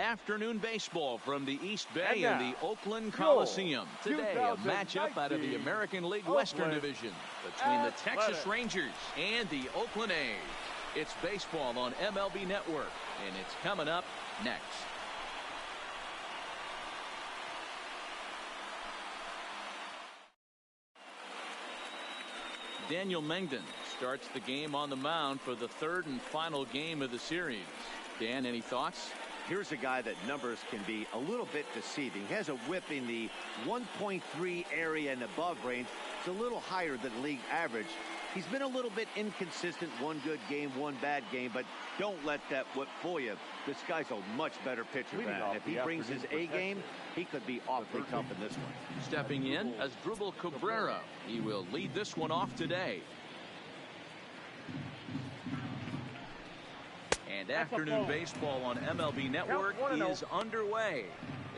Afternoon baseball from the East Bay and the Oakland Coliseum. Today, a matchup out of the American League Western Division between the Texas Rangers and the Oakland A's. It's baseball on MLB Network, and it's coming up next. Daniel Mengden starts the game on the mound for the third and final game of the series. Dan, any thoughts? Here's a guy that numbers can be a little bit deceiving. He has a whip in the 1.3 area and above range. It's a little higher than league average. He's been a little bit inconsistent. One good game, one bad game, but don't let that whip fool you. This guy's a much better pitcher than that. If he brings his A game, he could be awfully tough in this one. Stepping in as Drupal Cabrera. He will lead this one off today. And afternoon baseball on MLB Network is underway.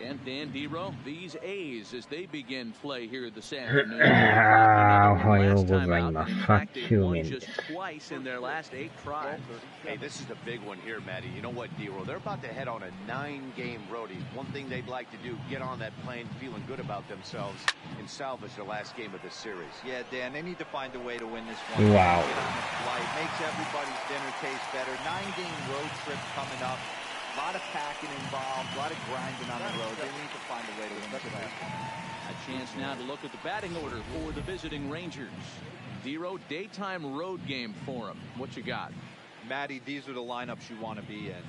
And Dan Dero, these A's as they begin play here this afternoon. Last time out, in fact, they won just twice in their last 8 tries. Hey, this is a big one here, Matty. You know what, Dero? They're about to head on a 9-game roadie. One thing they'd like to do, get on that plane feeling good about themselves and salvage their last game of this series. Yeah, Dan, they need to find a way to win this one. Wow. Get on the flight, makes everybody's dinner taste better. 9-game road trip coming up. A lot of packing involved, a lot of grinding on the road. They need to find a way to win this one. A chance now to look at the batting order for the visiting Rangers. Dero, daytime road game for him. What you got? Matty, these are the lineups you want to be in.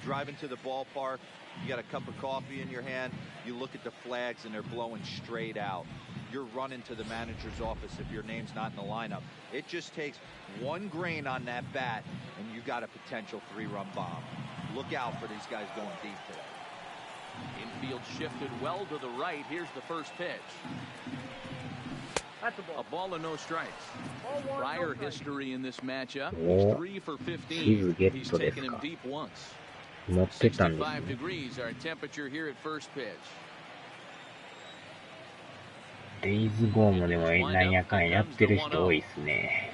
Driving to the ballpark, you got a cup of coffee in your hand, you look at the flags and they're blowing straight out. You're running to the manager's office if your name's not in the lineup. It just takes one grain on that bat and you got a potential 3-run bomb. Look out for these guys going deep today. Infield shifted well to the right. Here's the first pitch. A ball and no strikes. Prior history in this matchup. 3 for 15. He's taken him deep once. 65 degrees our temperature here at first pitch. レイズボームでもなんやかんやってる人多いですね。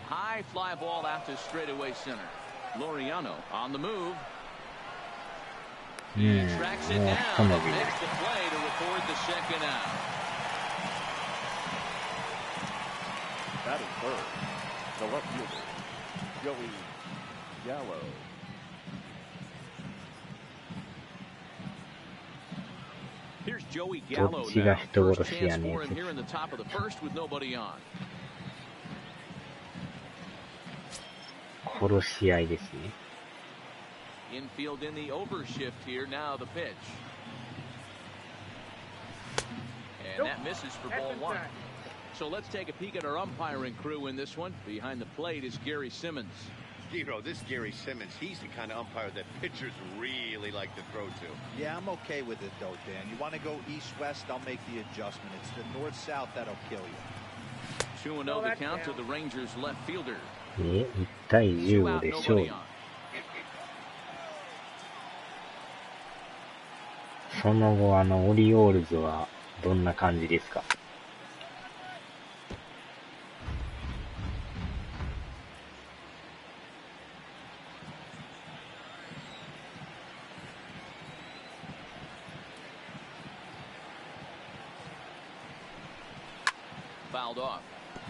High fly ball out to straightaway center. Laureano on the move. He tracks it down and makes the play to record the second out. Batting third, the left fielder, Joey Gallo. Here's Joey Gallo now. First chance for him here in the top of the first with nobody on. 殺し合いですね。 Infield in the overshift here. Now the pitch. And that misses for ball 1. So let's take a peek at our umpiring crew in this one. Behind the plate is Gary Simmons. Dero, this Gary Simmons, he's the kind of umpire that pitchers really like to throw to. Yeah, I'm okay with it though, Dan. You want to go east-west, I'll make the adjustment. It's the north-south that'll kill you. 2-0 the count to the Rangers left fielder. 1対15で勝利。その後オリオールズはどんな感じですか？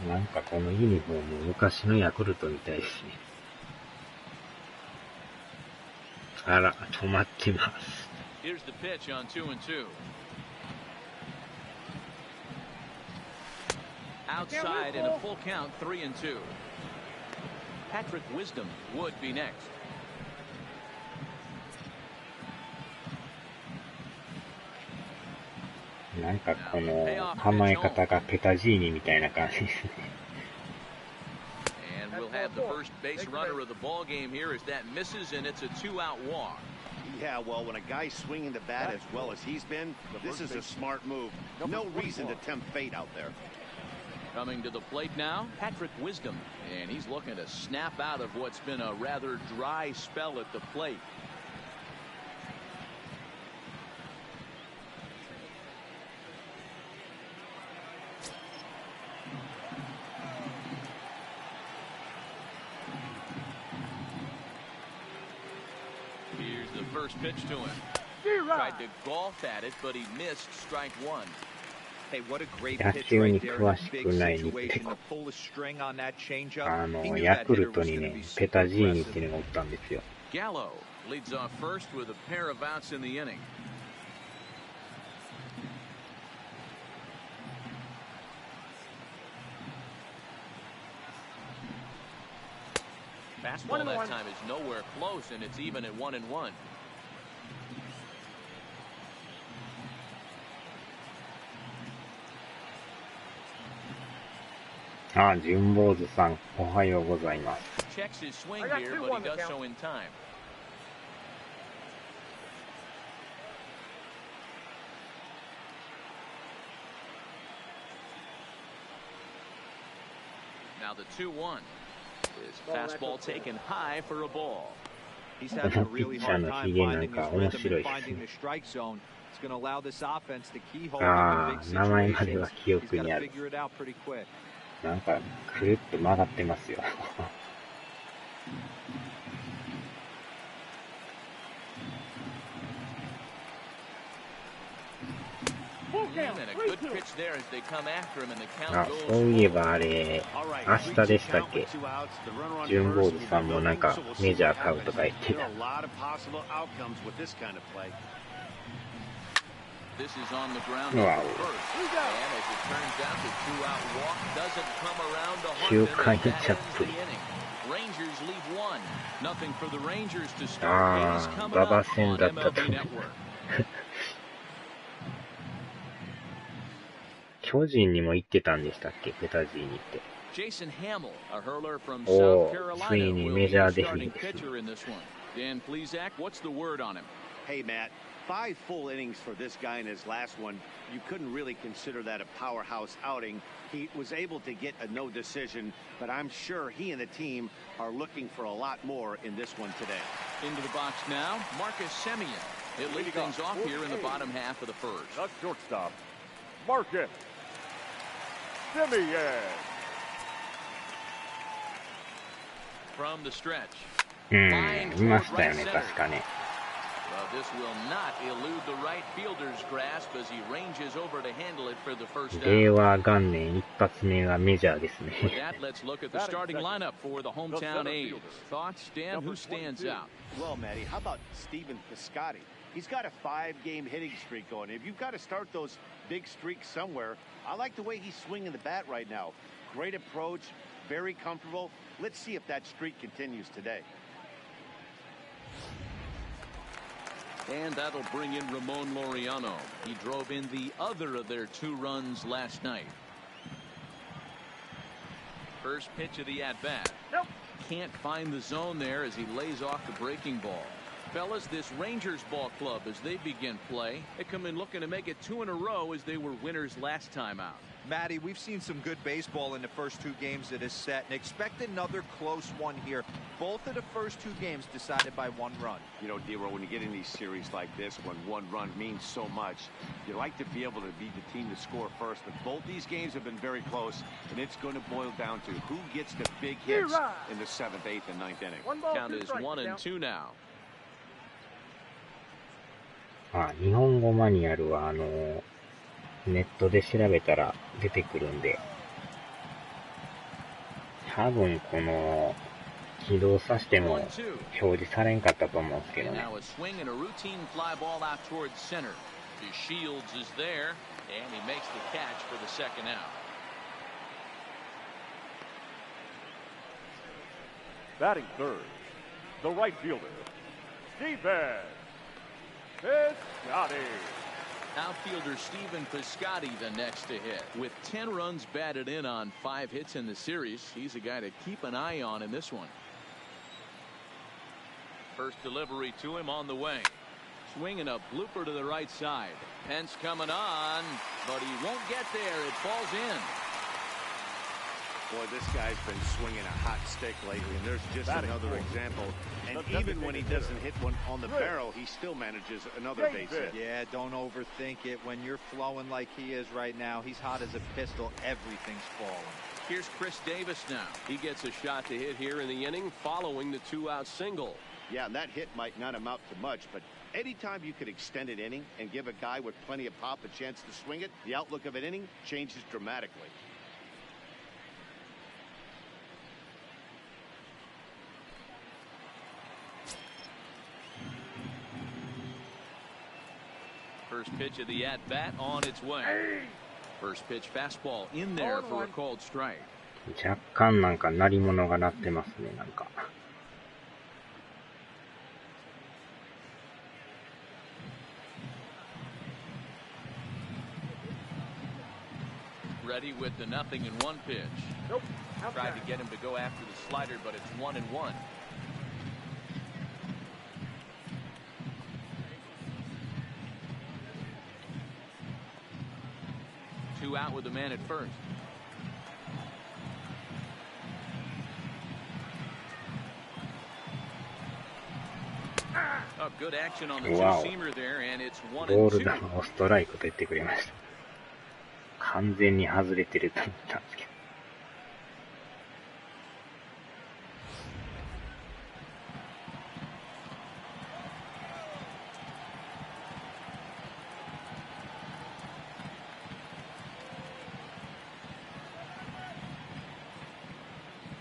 なんかこのユニフォーム昔のヤクルトみたいですね。あら、止まってます。Here's the pitch on 2-2. Outside in a full count, 3-2. Patrick Wisdom would be next. なんかこの構え方がペタジーニみたいな感じですね。And we'll have the first base runner of the ball game here as that misses and it's a 2-out walk. Yeah, well, when a guy's swinging the bat as well as he's been, this is a smart move. No reason to tempt fate out there. Coming to the plate now, Patrick Wisdom, and he's looking to snap out of what's been a rather dry spell at the plate. Here's the first pitch to him. Tried to golf at it, but he missed strike one. Hey, what a great pitch right there. Big situation to pull the string on that changeup. He knew ヤ that ク hitter ルト was に going to ね be、ペタ super ジーニっ aggressive. ていうのがおったんですよ。Gallo leads off first with a pair of outs in the inning. Fastball that time is nowhere close, and it's even at 1-1. 純坊主さん、おはようございます。Checks his swing here, but he does so in time. Now the 2-1. His fastball taken high for a ball. He's having a really hard time finding his rhythm and finding the strike zone. It's going to allow this offense to keyhole in big 名前まで situations. は記 He's 憶 got に to ある。 figure it out pretty quick. なんか、くるっと曲がってますよ。And a good pitch there as they come after him, and the count そういえ goes. ばあれ、明日でしたっけ？純坊主さんもなんかメジャー買うとか言ってた。This is on the ground for Wow. first. And as it turns out, the two-out walk doesn't come around to haunt 9 them, 回 and チ that ャッ ends プ the inning. Rangers lead 1-0 for the Rangers to start. あ It is ー、 coming 馬場 up 戦 on だったと MLB ね。 Network. 巨人にも行ってたんでしたっけ、ペタジーニって。 Jason Hamill, a hurler from お South ー、つい Carolina, に will メ be ジャー the デビュ starting ーですね。 pitcher in this one. Dan Plesac, what's the word on him? Hey, Matt, 5 full innings for this guy in his last one. You couldn't really consider that a powerhouse outing. He was able to get a no decision, but I'm sure he and the team are looking for a lot more in this one today. Into the box now, Marcus Semien. It leads things off here in the bottom half of the first. Not shortstop. Marcus Semien. From the stretch. いましたよね、確かね。Well, this will not elude the right fielder's grasp as he ranges over to handle it for the first 令 down. 和元年一発目はメジャーですね。 With that, let's look at the starting lineup for the hometown A's. Thoughts, Dan? Who stands out? Well, Matty, how about Stephen Piscotty? He's got a 5-game hitting streak going. If you've got to start those big streaks somewhere, I like the way he's swinging the bat right now. Great approach, very comfortable. Let's see if that streak continues today. And that'll bring in Ramon Laureano. He drove in the other of their 2 runs last night. First pitch of the at-bat. Can't find the zone there as he lays off the breaking ball. Fellas, this Rangers ball club, as they begin play, they come in looking to make it 2 in a row as they were winners last time out. Matty, we've seen some good baseball in the first 2 games of this set, and expect another close one here. Both of the first 2 games decided by 1 run. You know, Dero, when you get in these series like this, when 1 run means so much, you like to be able to be the team to score first. But both these games have been very close, and it's going to boil down to who gets the big hits in the 7th, 8th, and 9th inning. Count is 1-2 now. 日本語マニュアルはネットで調べたら出てくるんで、多分この起動させても表示されんかったと思うんですけど And ね。 now a swing and a routine fly ball out towards center. His Shields is there, and he makes the catch for the second out. Batting third, the right fielder, Stephen Piscotty. Outfielder Stephen Piscotty the next to hit. With 10 runs batted in on 5 hits in the series, he's a guy to keep an eye on in this one. First delivery to him on the way. Swinging a blooper to the right side. Pence coming on, but he won't get there. It falls in. Boy, this guy's been swinging a hot stick lately, and there's just another example. And even when he doesn't hit one on the barrel, he still manages another base hit. Yeah, don't overthink it. When you're flowing like he is right now, he's hot as a pistol. Everything's falling. Here's Chris Davis now. He gets a shot to hit here in the inning following the 2-out single. Yeah, and that hit might not amount to much, but anytime you could extend an inning and give a guy with plenty of pop a chance to swing it, the outlook of an inning changes dramatically. First pitch of the at-bat on its way. First pitch fastball in there for a called strike. 若干なんか鳴り物が鳴ってますね、なんか。Ready with the 0-1 pitch. Nope. Tried to get him to go after the slider, but it's 1-1. Two out with the man at first. Oh, good action on the two-seamer there, and it's 1-2. ボール球をストライクと言ってくれました。完全に外れてると思ったんですけど。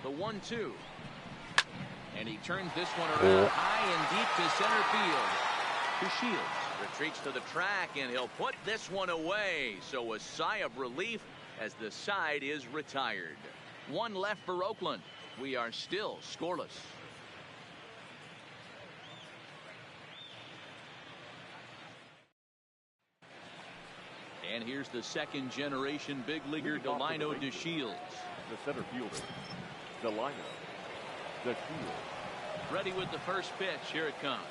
The 1-2. And he turns this one around high and deep to center field. To Shields. Retreats to the track, and he'll put this one away. So a sigh of relief as the side is retired. One left for Oakland. We are still scoreless. And here's the second generation big leaguer Delino DeShields. The center fielder, Delino DeShields. Ready with the first pitch. Here it comes.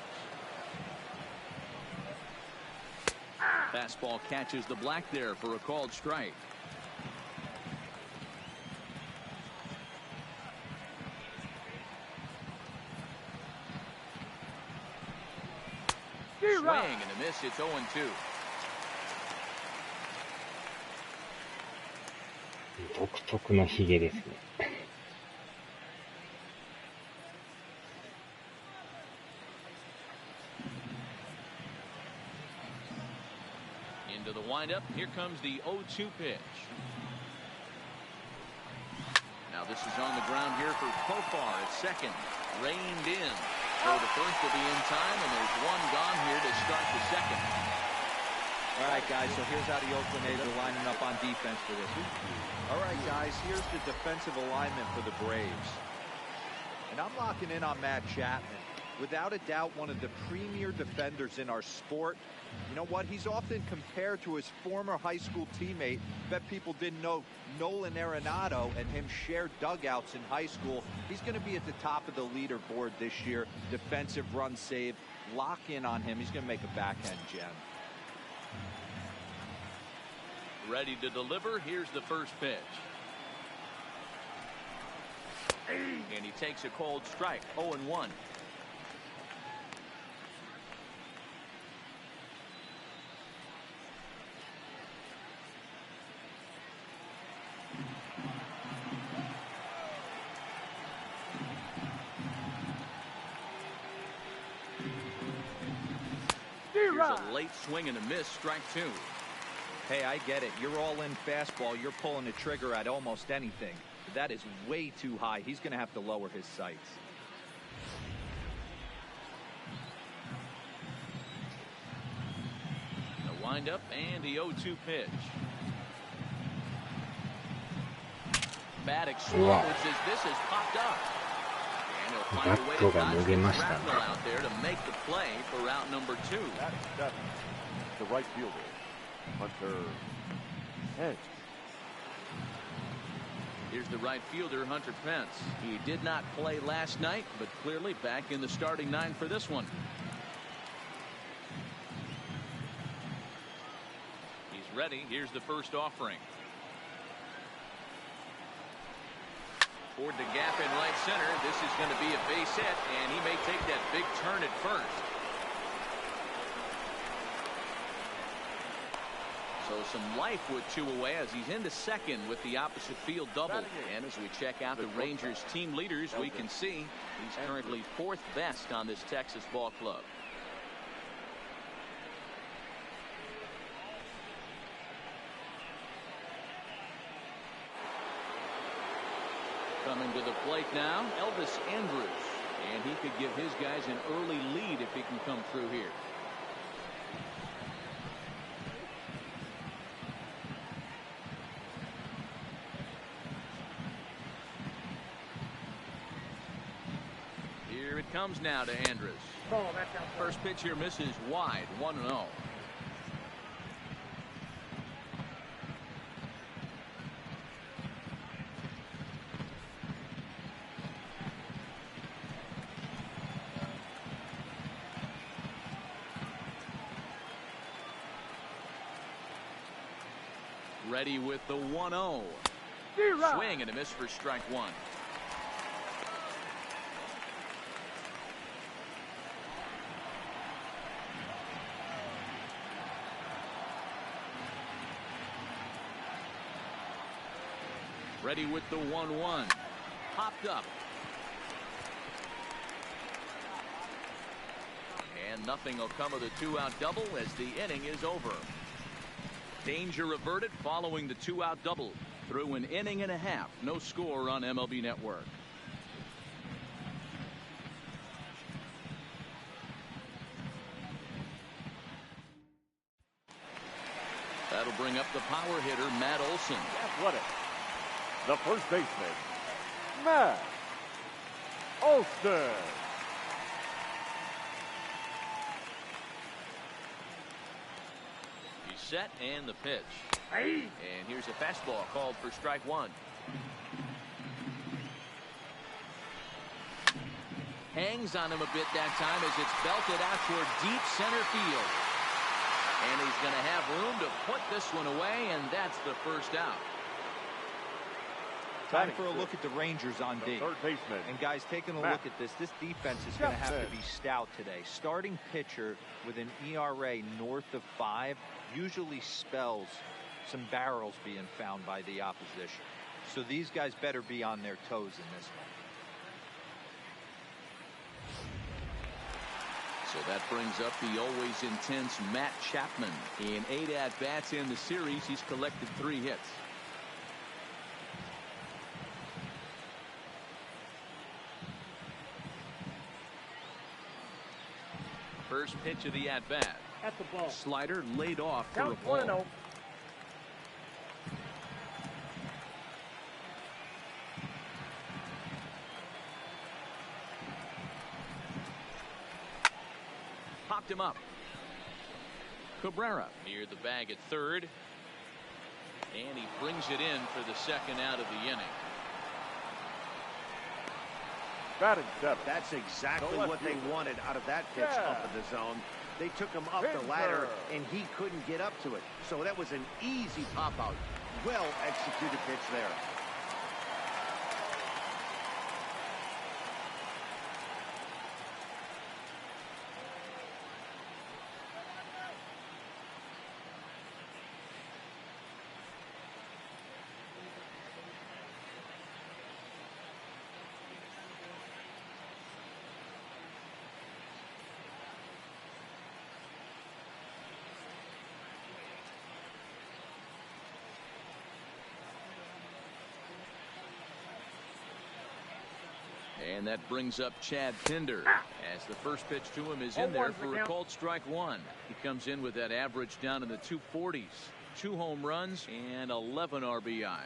Fastball catches the black there for a called strike. Swing and a miss. It's 0-2. 独特のヒゲですね。Into the windup. Here comes the 0-2 pitch. Now this is on the ground here for Profar at second. Reined in. So the first will be in time, and there's one gone here to start the second. All right, guys, so here's how the Oakland A's are lining up on defense for this. All right, guys, here's the defensive alignment for the Braves. And I'm locking in on Matt Chapman. Without a doubt, one of the premier defenders in our sport. You know what? He's often compared to his former high school teammate. Bet people didn't know Nolan Arenado and him shared dugouts in high school. He's going to be at the top of the leaderboard this year. Defensive run save. Lock in on him. He's going to make a backhand gem. Ready to deliver. Here's the first pitch. And he takes a cold strike. 0-1. Here's a late swing and a miss. Strike two. Hey, I get it. You're all in fastball. You're pulling the trigger at almost anything. That is way too high. He's going to have to lower his sights. The windup and the 0-2 pitch. Maddox swallows as this has popped up. And he'll find a way to dodge the shrapnel out there to make the play for route number 2. That's the right fielder, Hunter Pence. Here's the right fielder, Hunter Pence. He did not play last night, but clearly back in the starting 9 for this one. He's ready. Here's the first offering. Toward the gap in right center. This is going to be a base hit, and he may take that big turn at first. So some life with 2 away as he's into second with the opposite field double. And as we check out the Rangers team leaders, we can see he's currently 4th best on this Texas ball club. Coming to the plate now, Elvis Andrus. And he could give his guys an early lead if he can come through here. Here it comes now to Andrus. First pitch here misses wide, 1-0. Ready with the 1-0. Swing and a miss for strike 1. Ready with the 1-1. Popped up. And nothing will come of the 2-out double as the inning is over. Danger averted following the 2-out double. Through an inning and a half. No score on MLB Network. That'll bring up the power hitter, Matt Olson. Athletic. The first baseman, Matt Olson. Set and the pitch. And here's a fastball called for strike 1. Hangs on him a bit that time as it's belted out toward deep center field. And he's going to have room to put this one away, and that's the first out. Time for a look at the Rangers on D. Third baseman. And guys, taking a look at this defense is going to have to be stout today. Starting pitcher with an ERA north of 5 usually spells some barrels being found by the opposition. So these guys better be on their toes in this one. So that brings up the always intense Matt Chapman. In 8 at-bats in the series, he's collected 3 hits. First pitch of the at-bat. At the ball. Slider laid off for Count a ball. 1-0. Popped him up. Cabrera near the bag at third. And he brings it in for the second out of the inning. Batting 7. That's exactly what they wanted out of that pitch up in the zone. They took him up the ladder, and he couldn't get up to it. So that was an easy pop-out. Well-executed pitch there. And that brings up Chad Pinder as the first pitch to him is in there for a called strike 1. He comes in with that average down in the 240s. 2 home runs and 11 RBIs.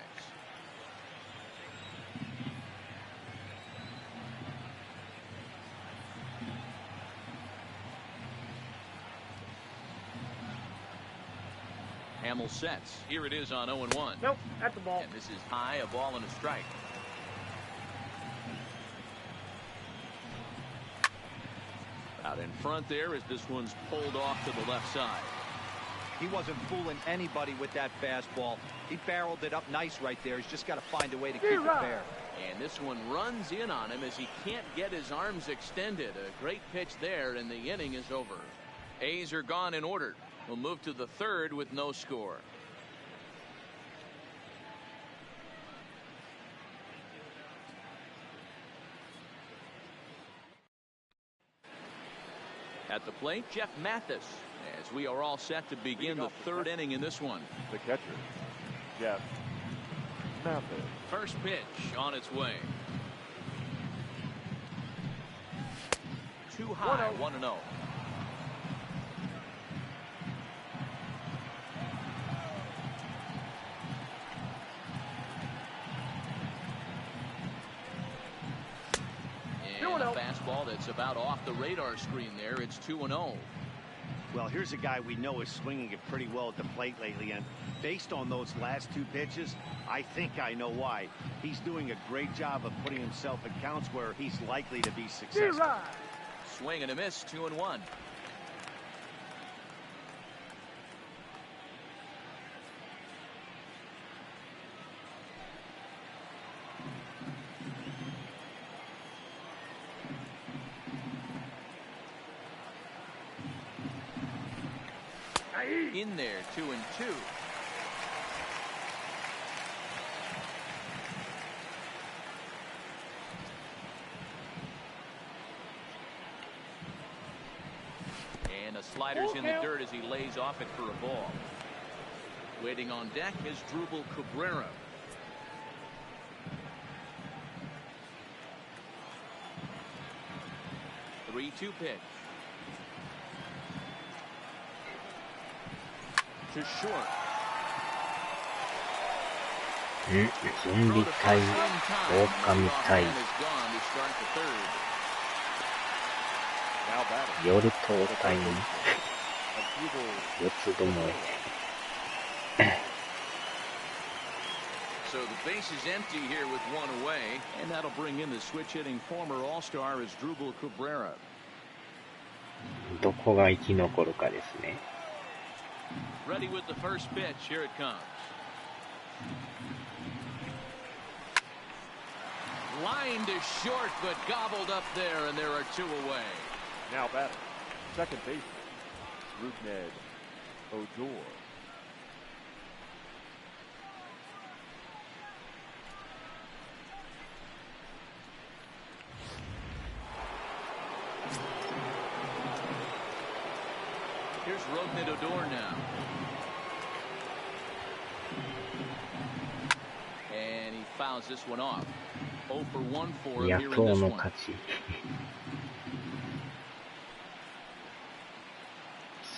Hamill sets. Here it is on 0-1. Nope, at the ball. And this is high, a ball and a strike. Out in front there as this one's pulled off to the left side. He wasn't fooling anybody with that fastball. He barreled it up nice right there. He's just got to find a way to keep it fair. And this one runs in on him as he can't get his arms extended. A great pitch there, and the inning is over. A's are gone in order. We'll move to the third with no score. At the plate, Jeff Mathis, as we are all set to begin the third inning in this one. The catcher, Jeff Mathis. First pitch on its way. Too high, 1-0. And a fastball that's about off the radar screen there. It's 2-0. Well, here's a guy we know is swinging it pretty well at the plate lately, and based on those last two pitches, I think I know why. He's doing a great job of putting himself in counts where he's likely to be successful. Swing and a miss, 2-1. In there, 2-2. And a slider's in the dirt as he lays off it for a ball. Waiting on deck is Drupal Cabrera. The 3-2 pitch. To short. ゾンビ対狼対夜と対に四つどもえ So the base is empty here with one away, and that'll bring in the switch hitting former All-Star as Drupal Cabrera. どこが生き残るかですね。Ready with the first pitch. Here it comes. Line to short, but gobbled up there, and there are two away. Now batting, second baseman, Rougned Odor. Here's Rougned Odor now. And he fouls this one off. 0 for 1 for him here in this one.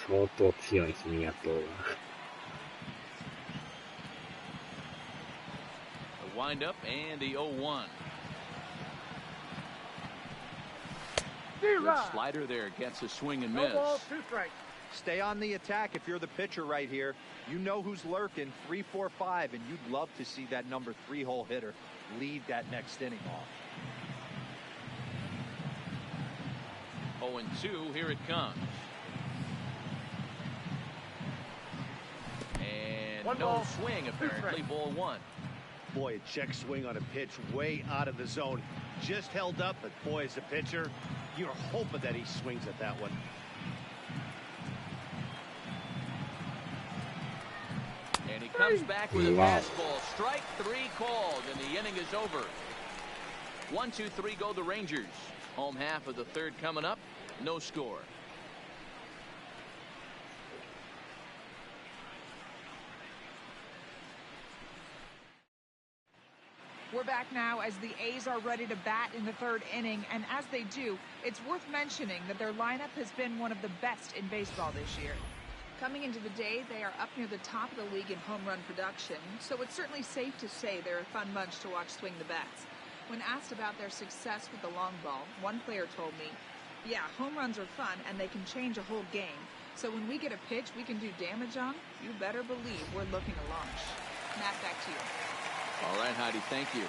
相当強いですね、野党は。The wind up and the 0-1. Good slider there, gets a swing and miss. Stay on the attack if you're the pitcher right here. You know who's lurking, 3, 4, 5, and you'd love to see that number 3-hole hitter lead that next inning off. 0-2, here it comes. And no swing, apparently, ball one. Boy, a check swing on a pitch way out of the zone. Just held up, but boy, as a pitcher, you're hoping that he swings at that one. And he comes back with a fastball. Strike 3 called, and the inning is over. 1, 2, 3 go the Rangers. Home half of the third coming up. No score. We're back now as the A's are ready to bat in the third inning, and as they do, it's worth mentioning that their lineup has been one of the best in baseball this year. Coming into the day, they are up near the top of the league in home run production, so it's certainly safe to say they're a fun bunch to watch swing the bats. When asked about their success with the long ball, one player told me, "Yeah, home runs are fun and they can change a whole game. So when we get a pitch we can do damage on, you better believe we're looking to launch." Matt, back to you. All right, Heidi, thank you.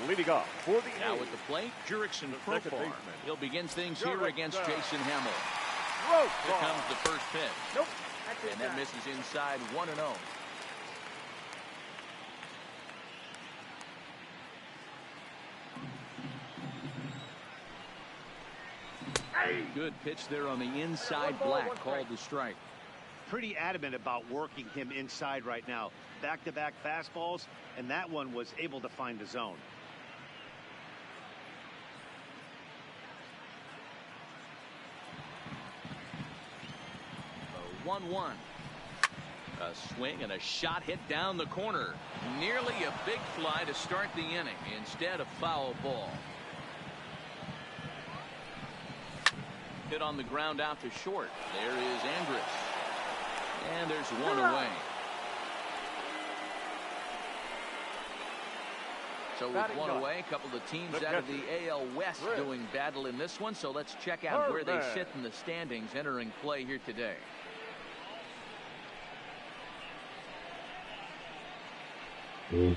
Leading off for the Now A's, with the plate, Jurickson the second Profar. baseman. He'll begin things here against Jason Hamill. Rope Here ball. comes the first pitch. Nope. And that misses inside 1-0. Good pitch there on the inside, Black called the strike. pretty adamant about working him inside right now. Back-to-back fastballs, and that one was able to find the zone. A 1-1. A swing and a shot hit down the corner. Nearly a big fly to start the inning. Instead, a foul ball. Hit on the ground out to short. There is Andrus. And there's one away. So with one away, a couple of teams out of the AL West doing battle in this one. So let's check out where they sit in the standings entering play here today. One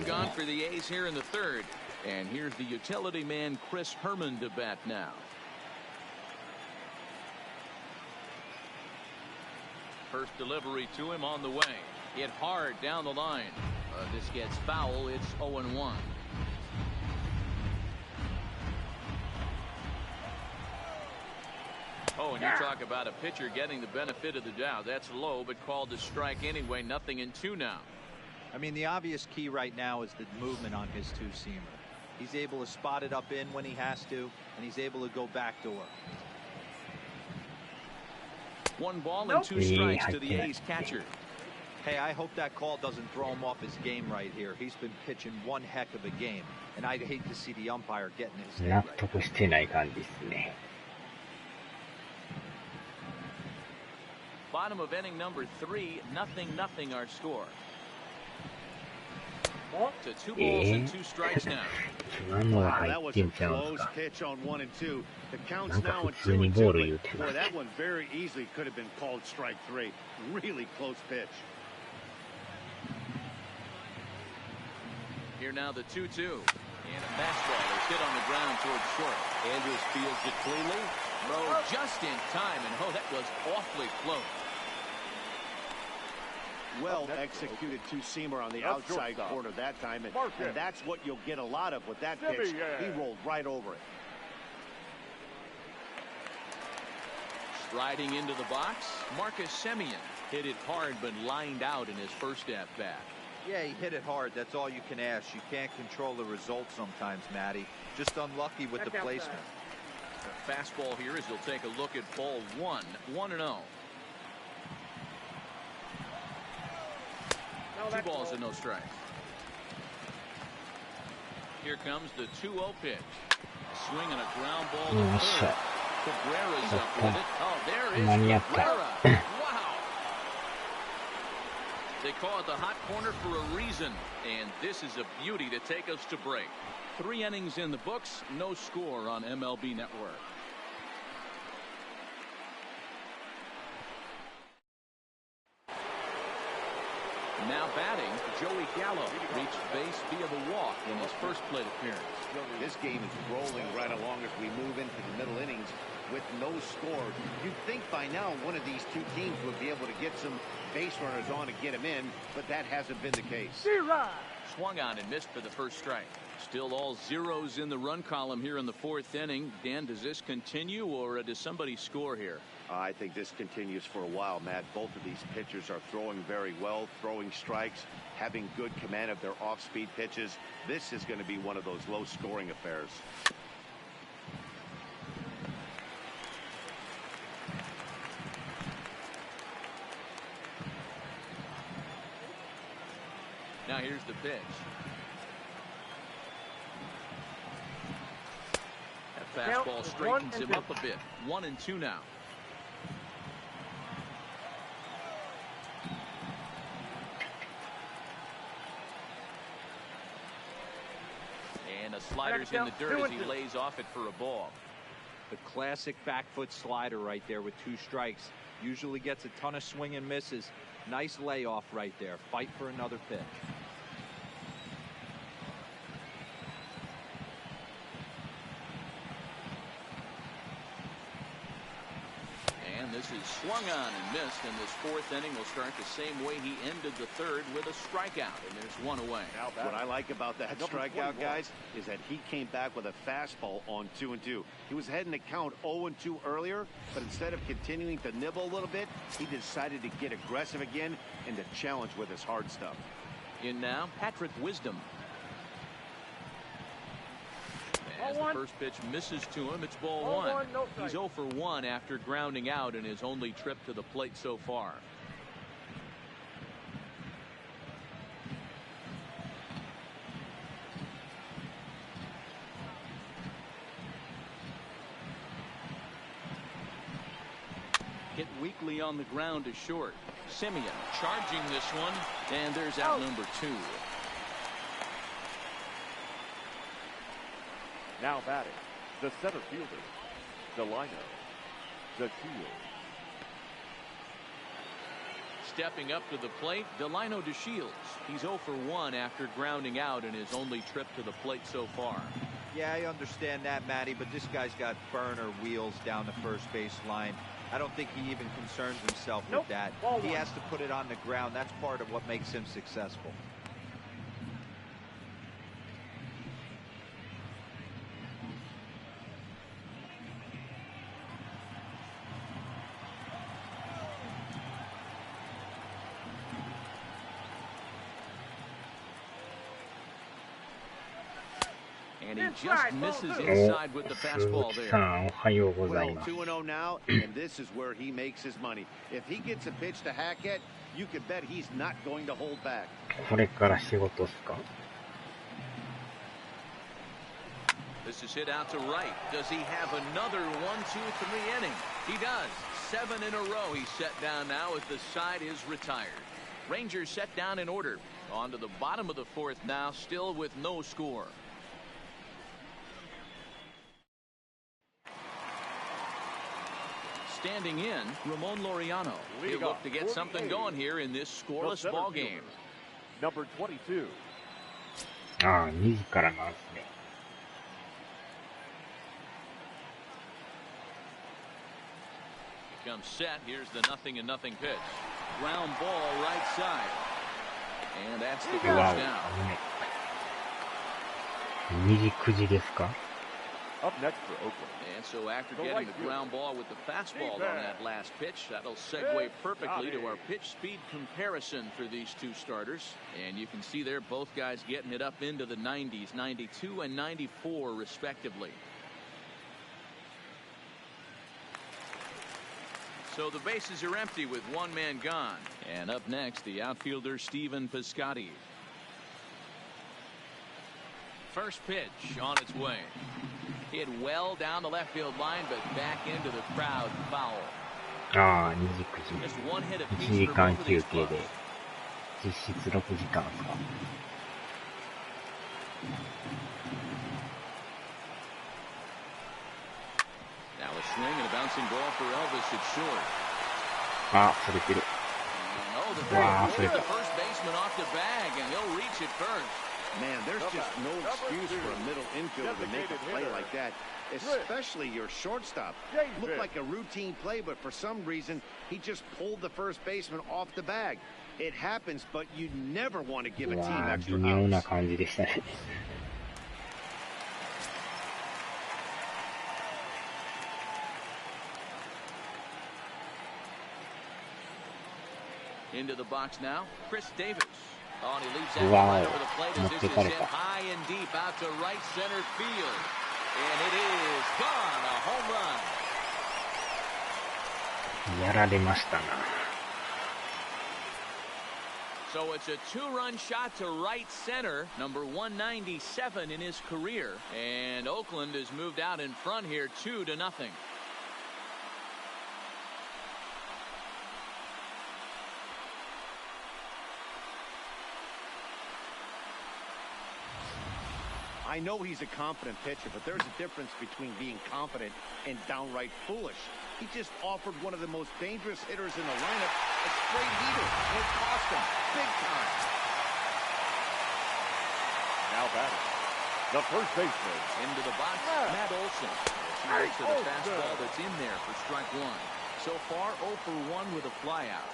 gone for the A's here in the third. And here's the utility man Chris Herman to bat now. First delivery to him on the way. Hit hard down the line. This gets foul. It's 0-1. Oh, and you talk about a pitcher getting the benefit of the doubt. That's low, but called to strike anyway. 0-2 now. I mean, the obvious key right now is the movement on his two-seamer. He's able to spot it up in when he has to, and he's able to go backdoor. 1 ball and 2 strikes to the A's catcher. Hey, I hope that call doesn't throw him off his game right here. He's been pitching one heck of a game, and I'd hate to see the umpire getting his head right. Bottom of inning number 3, 0-0 our score. To 2 balls and 2 strikes now. Wow, that was a close pitch on 1 and 2. The count's now at 2 and 2. Boy, that one very easily could have been called strike 3. Really close pitch. Here now the 2-2. And a fastball is hit on the ground towards short. Andrus fields it cleanly. Throw just in time, and oh, that was awfully close. Well executed two-seamer on the outside corner that time, and that's what you'll get a lot of with that pitch. He rolled right over it. Striding into the box, Marcus Semien hit it hard but lined out in his first at-bat. Yeah, he hit it hard. That's all you can ask. You can't control the result sometimes, Matty. Just unlucky with the placement. The fastball here as he'll take a look at ball 1, 1-0. 2 balls and no strikes. Here comes the 2-0 pitch. A swing and a ground ball to third. Cabrera's up with it. Oh, there is Cabrera. Wow. They call it the hot corner for a reason, and this is a beauty to take us to break. 3 innings in the books, no score on MLB Network. Now batting, Joey Gallo reached base via the walk in his first plate appearance. This game is rolling right along as we move into the middle innings with no score. You'd think by now one of these two teams would be able to get some base runners on to get them in, but that hasn't been the case. Swung on and missed for the first strike. Still all zeros in the run column here in the 4th inning. Dan, does this continue, or does somebody score here? I think this continues for a while, Matt. Both of these pitchers are throwing very well, throwing strikes, having good command of their off-speed pitches. This is going to be one of those low-scoring affairs. Now here's the pitch. That fastball straightens him up a bit. 1-2 now. And a slider's in the dirt as he lays off it for a ball. The classic back foot slider right there with 2 strikes. Usually gets a ton of swing and misses. Nice layoff right there. Fight for another pitch. And and this is swung on and missed, and this fourth inning will start the same way he ended the third, with a strikeout, and there's one away. What I like about that strikeout, guys, is that he came back with a fastball on 2-2. He was heading to count 0-2 earlier, but instead of continuing to nibble a little bit, he decided to get aggressive again and to challenge with his hard stuff. In now, Patrick Wisdom. As the first pitch misses to him, it's ball one. He's 0 for 1 after grounding out in his only trip to the plate so far. Hit weakly on the ground to short. Simeon charging this one, and there's out number 2. Now batting, the center fielder, Delino DeShields. Stepping up to the plate, Delino DeShields. He's 0 for 1 after grounding out in his only trip to the plate so far. Yeah, I understand that, Matty, but this guy's got burner wheels down the first base line. I don't think he even concerns himself with that. He has to put it on the ground. That's part of what makes him successful. And he just misses inside with the fastball there. Well, 2-0 now, and this is where he makes his money. If he gets a pitch to hack at, you can bet he's not going to hold back. これから仕事っすか? This is hit out to right. Does he have another 1-2-3 inning? He does. 7 in a row he's set down now as the side is retired. Rangers set down in order. On to the bottom of the fourth now, still with no score. Standing in, Ramon Laureano. He looked to get something going here in this scoreless ball game. Number 22. ああ、2時からなんですね。Comes set. Here's the 0-0 pitch. Ground ball right side. And that's the first down. 2時9時ですか? Up next for Oakland. And so after getting the ground ball with the fastball on that last pitch, that'll segue perfectly to our pitch speed comparison for these two starters. And you can see there both guys getting it up into the 90s, 92 and 94 respectively. So the bases are empty with one man gone. And up next, the outfielder Stephen Piscotty. First pitch on its way. Hit well down the left field line, but back into the crowd, foul. ああ、2時9時。1時間休憩で、実質6時間ですか。Now a swing and a bouncing ball for Elvis at short. あ、それてる。わあ、それてる。 The first baseman off the bag, and he'll reach it first. Man, there's just no excuse for a middle infielder to make a play like that, especially your shortstop. Looked like a routine play, but for some reason, he just pulled the first baseman off the bag. It happens, but you never want to give a team extra outs. 微妙な感じでしたね。Into the box now, Chris Davis. Oh, and he leaves that right over the plate as this is hit high and deep out to right center field. And it is gone, a home run. やられましたな。 So it's a two-run shot to right center, number 197 in his career. And Oakland has moved out in front here 2-0. I know he's a confident pitcher, but there's a difference between being confident and downright foolish. He just offered one of the most dangerous hitters in the lineup a straight heater, and it cost him big time. Now batting, the first baseman. Into the box, Matt Olson. She looks at the fastball that's in there for strike one. So far, 0 for 1 with a flyout.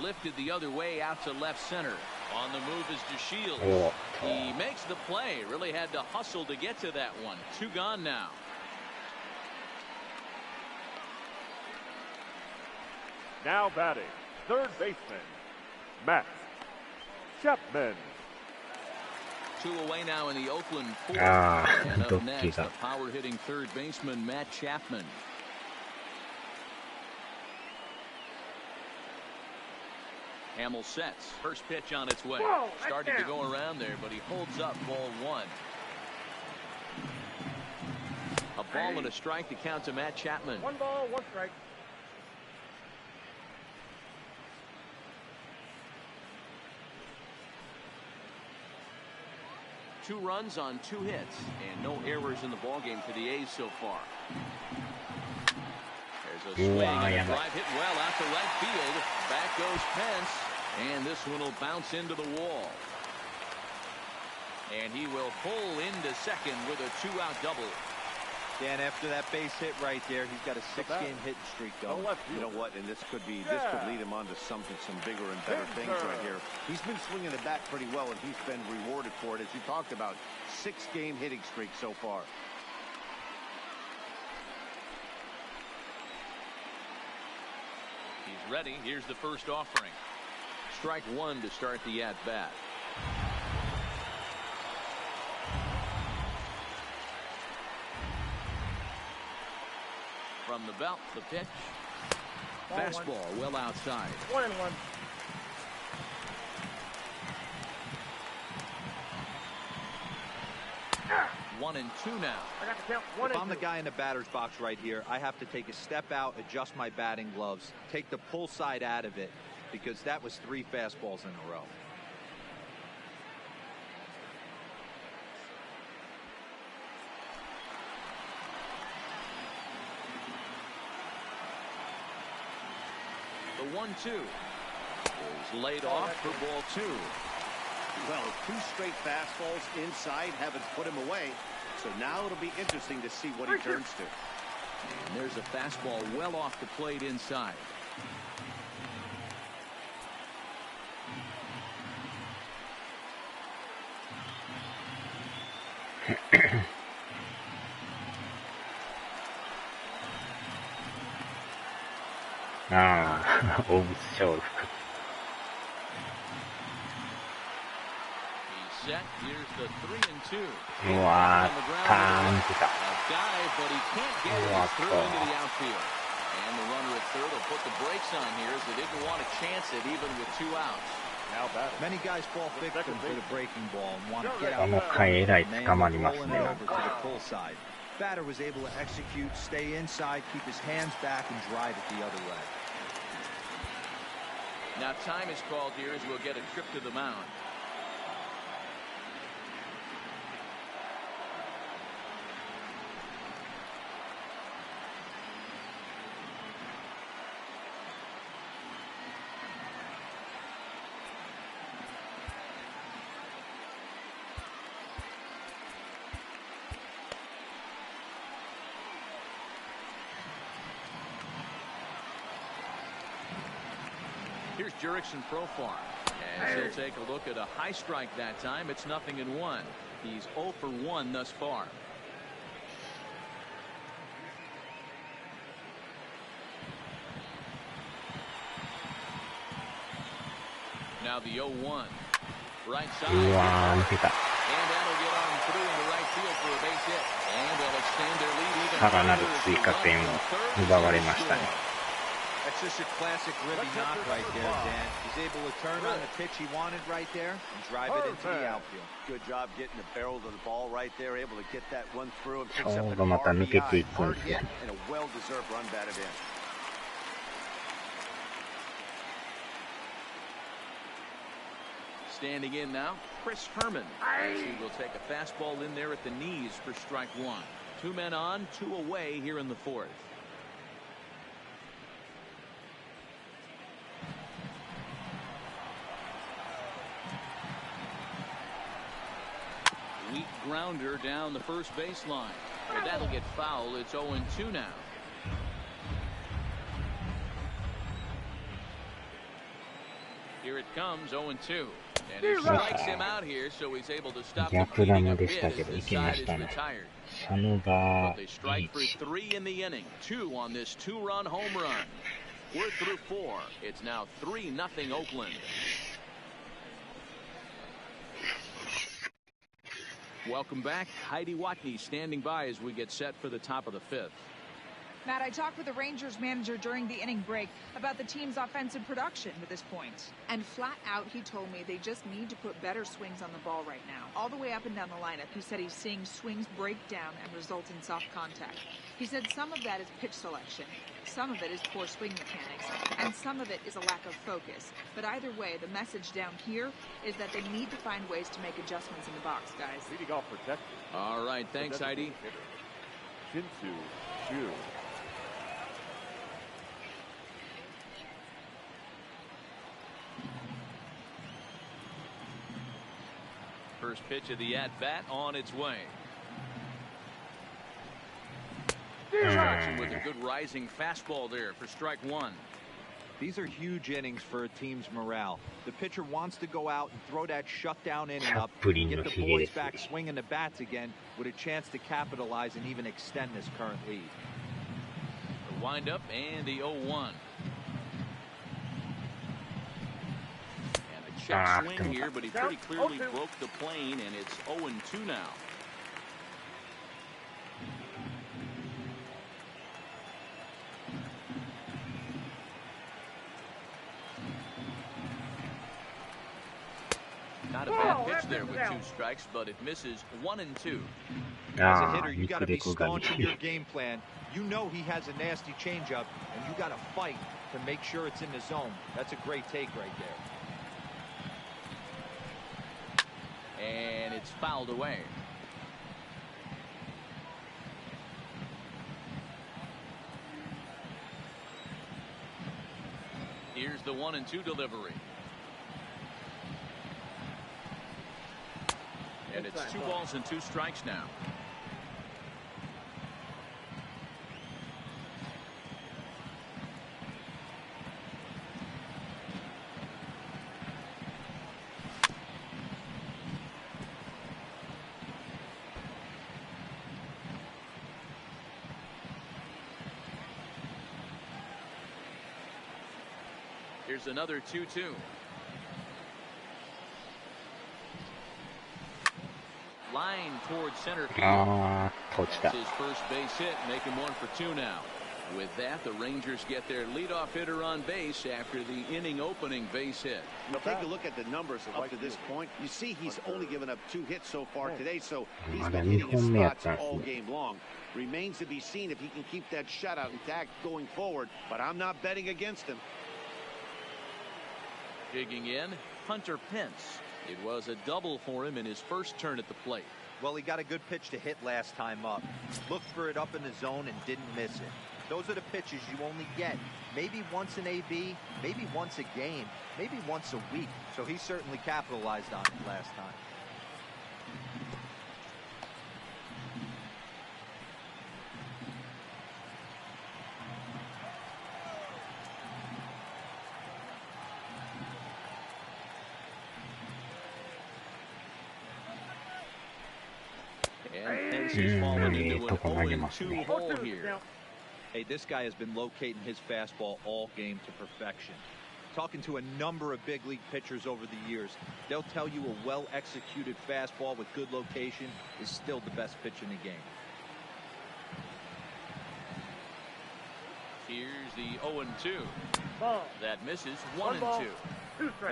Lifted the other way out to left center. On the move is DeShields. He makes the play. Really had to hustle to get to that one. 2 gone now. Now batting, third baseman, Matt Chapman. 2 away now in the Oakland fourth. Ah, And up next, the power-hitting third baseman, Matt Chapman. Hamill sets. First pitch on its way. Started to go around there, but he holds up ball 1. A ball and a strike to count to Matt Chapman. 1 ball, 1 strike. Two runs on 2 hits and no errors in the ballgame for the A's so far. There's a swing and a drive hit well out to right field. Back goes Pence, and this one will bounce into the wall. And he will pull into second with a 2-out double. Dan, after that base hit right there, he's got a 6-game hitting streak going. You know what? And this could lead him on to some bigger and better things right here. He's been swinging the bat pretty well, and he's been rewarded for it, as you talked about. 6-game hitting streak so far. He's ready. Here's the first offering. Strike 1 to start the at-bat. From the belt, the pitch. Fastball well outside. 1-1. 1-2 now. I got the count. If I'm the guy in the batter's box right here, I have to take a step out, adjust my batting gloves, take the pull side out of it, because that was 3 fastballs in a row. The 1-2 is laid off for ball 2. Well, 2 straight fastballs inside haven't put him away. So now it'll be interesting to see what he turns to. And there's a fastball well off the plate inside.オブ勝負。He's set. Here's the 3-2. うわー、ターン来た。A dive, but he can't get it through into the outfield. And the runner at third will put the brakes on here as they didn't want to chance it even with 2 outs. Now batting. Many guys fall victim to the breaking ball and want to get こ out の of 回えらい the 捕まります rolling ね、な over ん to か。 the pull side. Batter was able to execute, stay inside, keep his hands back, and drive it the other way. Now time is called here as we'll get a trip to the mound. Here's Jurickson Profar. And he'll take a look at a high strike that time. It's 0-1. He's 0 for 1 thus far. Now the 0-1. Right side. うわー、抜けた。 And that'll get on through in the right field for a base hit. And they'll extend their lead even さらなる further 追 as 加 they 点を run from third 奪われ to ましたね。 That's just a classic Ribby knock right there, Dan. He's able to turn on the pitch he wanted right there and drive it into the outfield. Good job getting the barrel to the ball right there, able to get that one through and ち picks ょ up う an どまた抜けてい RBI, くん hard ですよ hit, and a well-deserved run batted in. Standing in now, Chris Herman. As he will take a fastball in there at the knees for strike 1. 2 men on, 2 away here in the 4th. Weak grounder down the first baseline. But that'll get fouled. It's 0-2 now. Here it comes, 0-2. And he strikes him out here, so he's able to stop the beating a bit as this side is retired. But they strike for 3 in the inning. 2 on this 2-run home run. We're through 4. It's now 3-0 Oakland. Welcome back. Heidi Watney standing by as we get set for the top of the 5th. Matt, I talked with the Rangers manager during the inning break about the team's offensive production to this point. And flat out, he told me they just need to put better swings on the ball right now. All the way up and down the lineup, he said he's seeing swings break down and result in soft contact. He said some of that is pitch selection, some of it is poor swing mechanics, and some of it is a lack of focus. But either way, the message down here is that they need to find ways to make adjustments in the box, guys. Leading off protected. All right, thanks, Heidi. Shin-Soo Choo. First pitch of the at-bat on its way. Instruction with a good rising fastball there for strike 1. These are huge innings for a team's morale. The pitcher wants to go out and throw that shutdown inning up, get the boys back swinging the bats again with a chance to capitalize and even extend this current lead. The windup and the 0-1. Check swing here, but he pretty clearly broke the plane, and it's 0-2 now. Not a bad pitch there with 2 strikes, but it misses 1-2. As a hitter, you got to be staunch in your game plan. You know he has a nasty changeup, and you got to fight to make sure it's in the zone. That's a great take right there. And it's fouled away. Here's the 1-2 delivery. And it's 2 balls and 2 strikes now. Here's another 2-2. Line towards center field. That's his first base hit, making 1 for 2 now. With that, the Rangers get their leadoff hitter on base after the inning opening base hit. You take a look at the numbers up to this point. You see he's only given up 2 hits so far today, so he's been hitting his spots all game long. Remains to be seen if he can keep that shutout intact going forward, but I'm not betting against him. Digging in, Hunter Pence. It was a double for him in his first turn at the plate. Well, he got a good pitch to hit last time up. Looked for it up in the zone and didn't miss it. Those are the pitches you only get maybe once in AB, maybe once a game, maybe once a week. So he certainly capitalized on it last time. And Pence has fallen into an 0-2 hole here. Hey, this guy has been locating his fastball all game to perfection. Talking to a number of big league pitchers over the years, they'll tell you a well-executed fastball with good location is still the best pitch in the game. Here's the 0-2. That misses 1-2.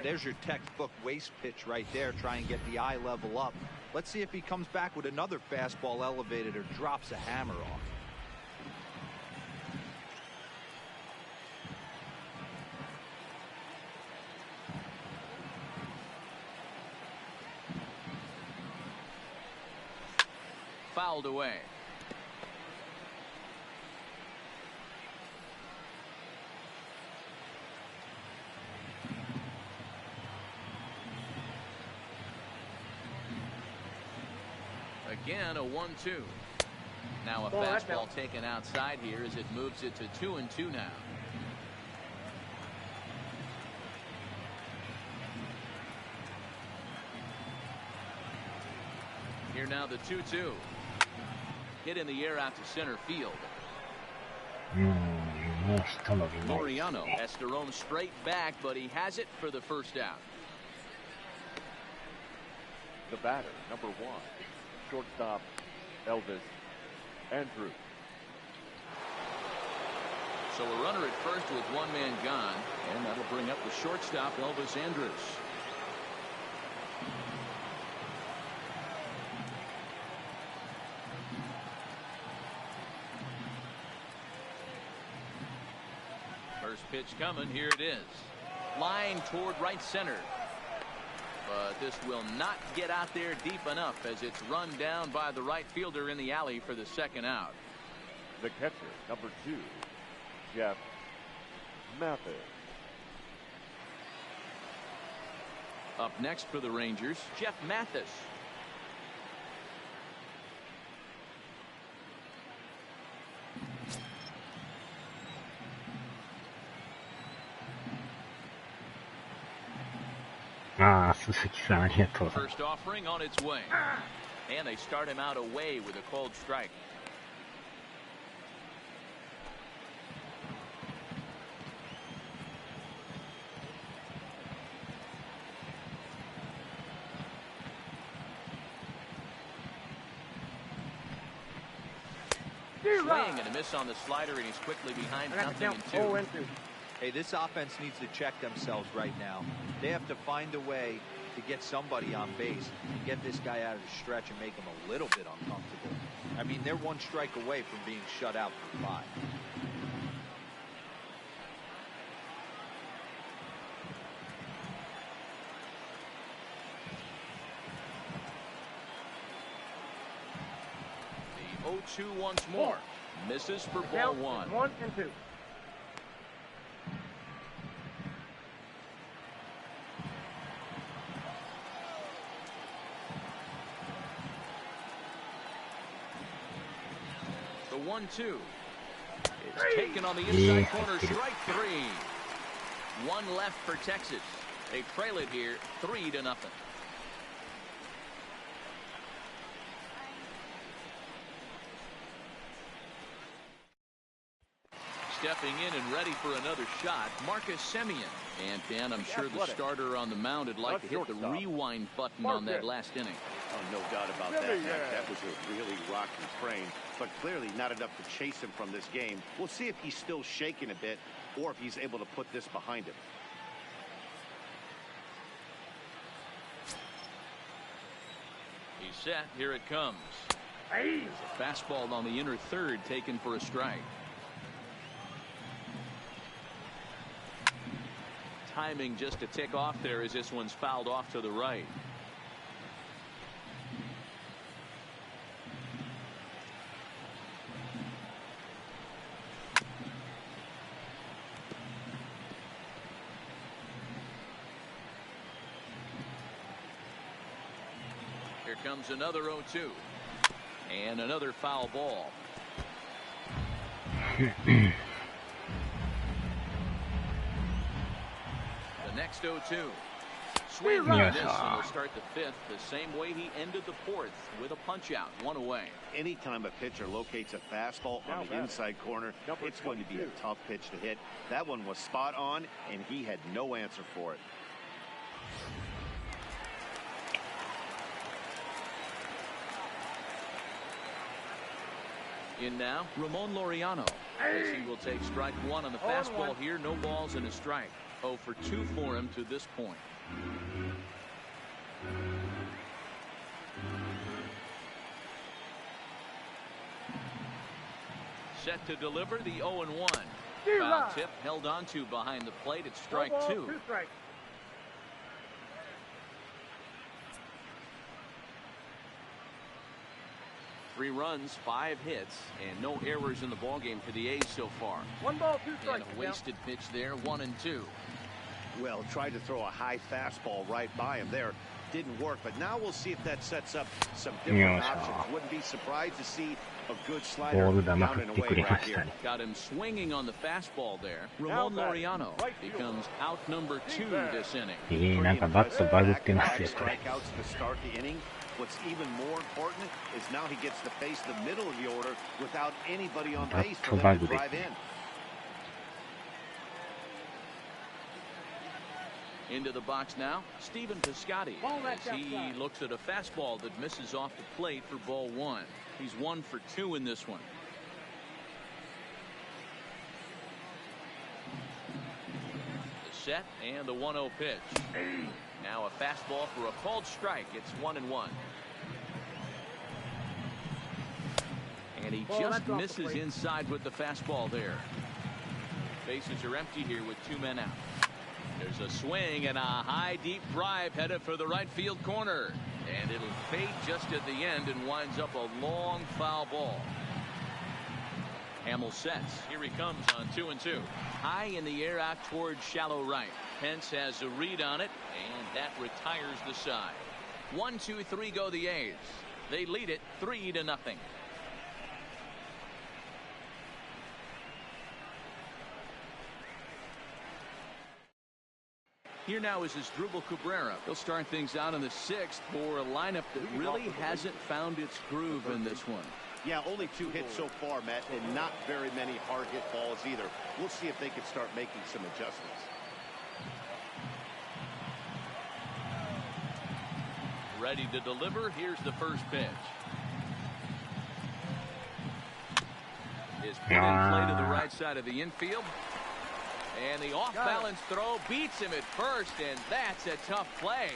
There's your textbook waste pitch right there. Try and get the eye level up. Let's see if he comes back with another fastball elevated or drops a hammer off. Fouled away. Again, a 1-2. Now a fastball taken outside here as it moves it to 2-2 now. Here now the 2-2. Hit in the air out to center field. Laureano has to roam straight back, but he has it for the first out. The batter, number 1, shortstop Elvis Andrus. So a runner at first with one man gone, and that'll bring up the shortstop Elvis Andrus. First pitch coming. Here it is. Line toward right center. But this will not get out there deep enough as it's run down by the right fielder in the alley for the second out. The catcher, number 2, Jeff Mathis. Up next for the Rangers, Jeff Mathis. First offering on its way. And they start him out away with a cold strike. Swing and a miss on the slider, and he's quickly behind 0-2. Hey, this offense needs to check themselves right now. They have to find a way to get somebody on base, get this guy out of the stretch and make him a little bit uncomfortable. I mean, they're one strike away from being shut out for 5. The 0-2 once more. Misses for ball 1. 1-2. The 1-2. It's taken on the inside corner. Strike 3. One left for Texas. They trail it here 3-0. Stepping in and ready for another shot, Marcus Semien. And Dan, I'm sure the starter on the mound would like to hit the rewind button on that last inning. Oh, no doubt about that. That was a really rocky frame, but clearly not enough to chase him from this game. We'll see if he's still shaking a bit or if he's able to put this behind him. He's set. Here it comes. There's a fastball on the inner third taken for a strike. Timing just to tick off there as this one's fouled off to the right. Here comes another 0-2 and another foul ball. Next 0-2. Swing on this, and will start the 5th the same way he ended the 4th with a punch out, 1 away. Anytime a pitcher locates a fastball on the inside corner, it's going to be a tough pitch to hit. That one was spot on, and he had no answer for it. In now, Ramon Laureano, as he will take strike 1 on the fastball here. No balls and a strike. 0 for 2 for him to this point. Set to deliver the 0-1. Foul tip held on to behind the plate. It's strike 2. 2 strikes. Three runs, 5 hits, and no errors in the ballgame for the A's so far. 1 ball, 2 strikes. And a wasted pitch there, 1-2. Well, tried to throw a high fastball right by him there. didn't work, but now we'll see if that sets up some different options. Wouldn't be surprised to see a good slider down and away right here. Got him swinging on the fastball there. Ramon Laureano becomes out number 2 this inning. なんかバットバグってますよ、これ。 Strikeouts to start the inning. What's even more important is now he gets to face the middle of the order without anybody on base for them to drive in. Into the box now, Stephen Piscotty, as he looks at a fastball that misses off the plate for ball 1. He's 1 for 2 in this one. The set and the 1-0 pitch. Now a fastball for a called strike. It's 1-1. And he just misses inside with the fastball there. Bases are empty here with 2 men out. There's a swing and a high deep drive headed for the right field corner, and it'll fade just at the end and winds up a long foul ball. Hamill sets. Here he comes on 2-2. High in the air out towards shallow right. Pence has a read on it, and that retires the side. 1-2-3 go the A's. They lead it 3-0. Here now is Asdrubal Cabrera. He'll start things out in the 6th for a lineup that really hasn't found its groove in this one. Yeah, only 2 hits so far, Matt, and not very many hard hit balls either. We'll see if they can start making some adjustments. Ready to deliver. Here's the first pitch. Is put in play to the right side of the infield. And the off-balance throw beats him at first, and that's a tough play.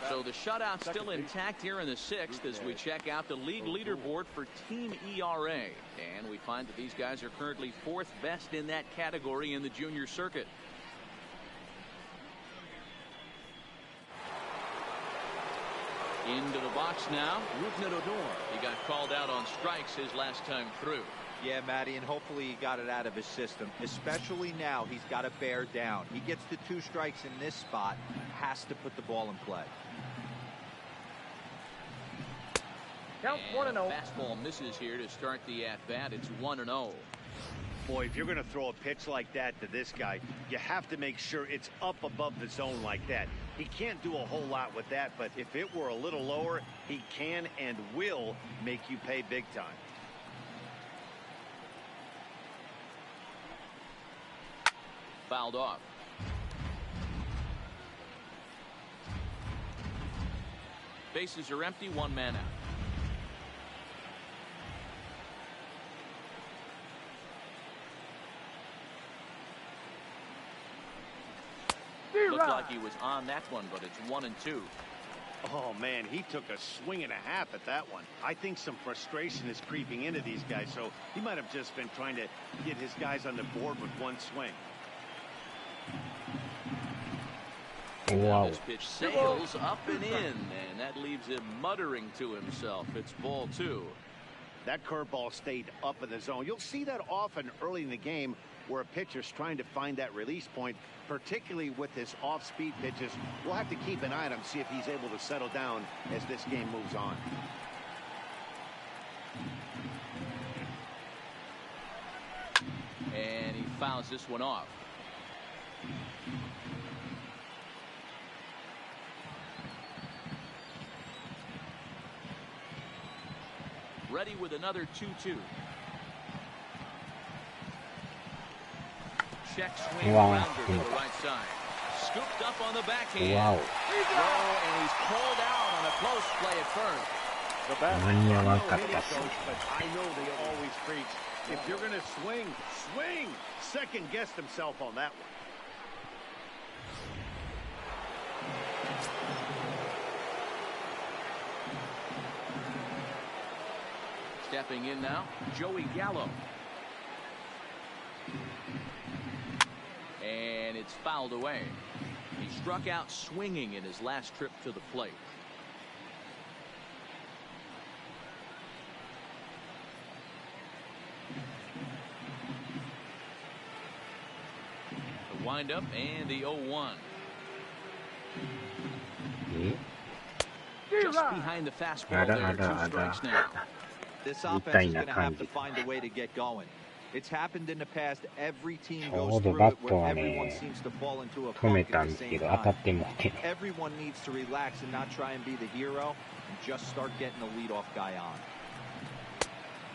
So the shutout's still intact here in the 6th as we check out the league leaderboard for team ERA. And we find that these guys are currently 4th best in that category in the junior circuit. Into the box now, Rougned Odor. He got called out on strikes his last time through. Yeah, Matty, and hopefully he got it out of his system. Especially now, he's got to bear down. He gets the 2 strikes in this spot, has to put the ball in play. Count 1-0. Fastball misses here to start the at-bat. It's 1-0. Boy, if you're going to throw a pitch like that to this guy, you have to make sure it's up above the zone like that. He can't do a whole lot with that, but if it were a little lower, he can and will make you pay big time. Fouled off. Bases are empty, 1 man out. Looked like he was on that one, but it's 1-2. Oh, man, he took a swing and a half at that one. I think some frustration is creeping into these guys, so he might have just been trying to get his guys on the board with 1 swing. Wow. This pitch sails up and in, and that leaves him muttering to himself. It's ball 2. That curveball stayed up in the zone. You'll see that often early in the game where a pitcher's trying to find that release point, particularly with his off-speed pitches. We'll have to keep an eye on him, see if he's able to settle down as this game moves on. And he fouls this one off. Ready with another 2-2. Check swing rounder to the right side. Scooped up on the backhand. Wow. And he's pulled out on a close play at first. But I know they always preach, if you're going to swing, swing. Second guessed himself on that one. Stepping in now, Joey Gallo. And it's fouled away. He struck out swinging in his last trip to the plate. The windup and the 0-1. Just behind the fastball there, 2 strikes now. This offense is going to have to find a way to get going. It's happened in the past. Every team goes through it where everyone seems to fall into a funk at the same time. Everyone needs to relax and not try and be the hero and just start getting the leadoff guy on.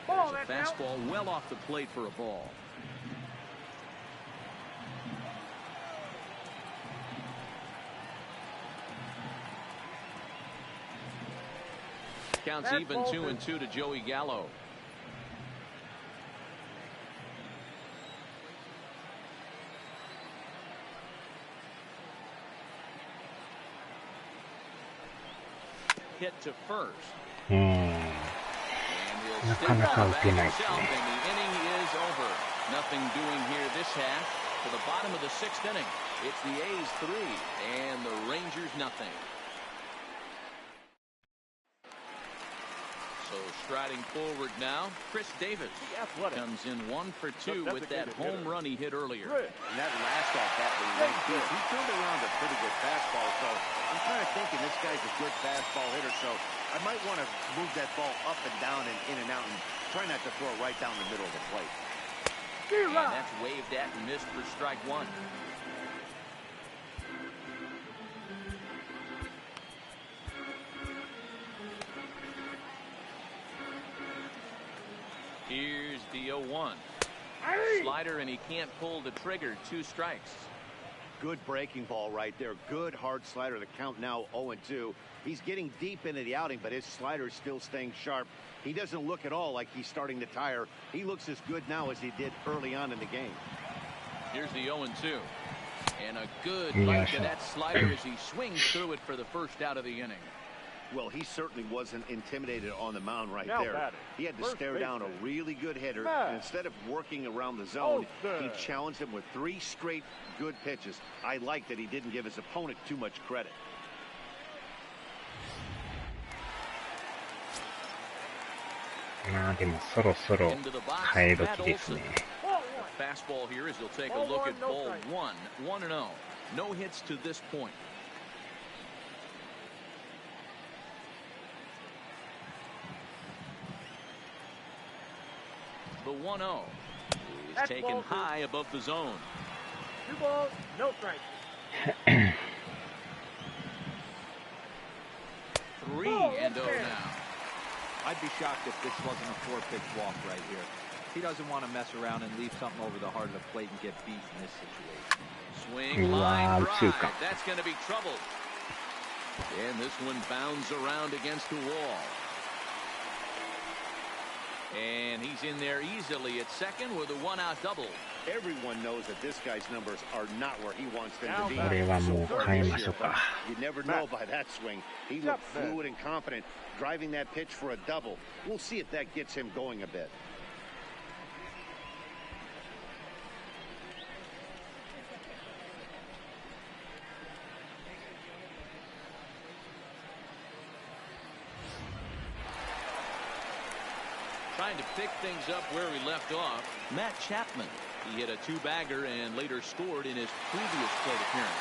There's a fastball well off the plate for a ball. Counts even 2-2 to Joey Gallo. Hit to first. And he'll stay down back himself, and the inning is over. Nothing doing here this half. To the bottom of the 6th inning, it's the A's 3 and the Rangers nothing. So striding forward now, Chris Davis comes in 1 for 2 with that home run he hit earlier. And that last off that he turned around a pretty good fastball. So I'm kind of thinking this guy's a good fastball hitter. So I might want to move that ball up and down and in and out and try not to throw it right down the middle of the plate. And that's waved at and missed for strike 1. Here's the 0-1. Slider, and he can't pull the trigger. 2 strikes. Good breaking ball right there. Good hard slider. The count now 0-2. He's getting deep into the outing, but his slider is still staying sharp. He doesn't look at all like he's starting to tire. He looks as good now as he did early on in the game. Here's the 0-2. And a good bite to that slider as he swings through it for the first out of the inning. Well, he certainly wasn't intimidated on the mound right there. He had to stare down a really good hitter, and instead of working around the zone, he challenged him with 3 straight good pitches. I like that he didn't give his opponent too much credit. Into the box, Matt Olson. Fastball here as he'll take a look at ball 1, 1-0. No hits to this point. The 1-0 is taken high above the zone. 2 balls, no strikes. 3-0 now. I'd be shocked if this wasn't a 4-pitch walk right here. He doesn't want to mess around and leave something over the heart of the plate and get beat in this situation. Swing, line drive. That's going to be trouble. And this one bounds around against the wall. And he's in there easily at second with a 1-out double. Everyone knows that this guy's numbers are not where he wants them to be. You never know by that swing. He looked fluid and confident, driving that pitch for a double. We'll see if that gets him going a bit. Trying to pick things up where he left off, Matt Chapman. He hit a 2-bagger and later scored in his previous plate appearance.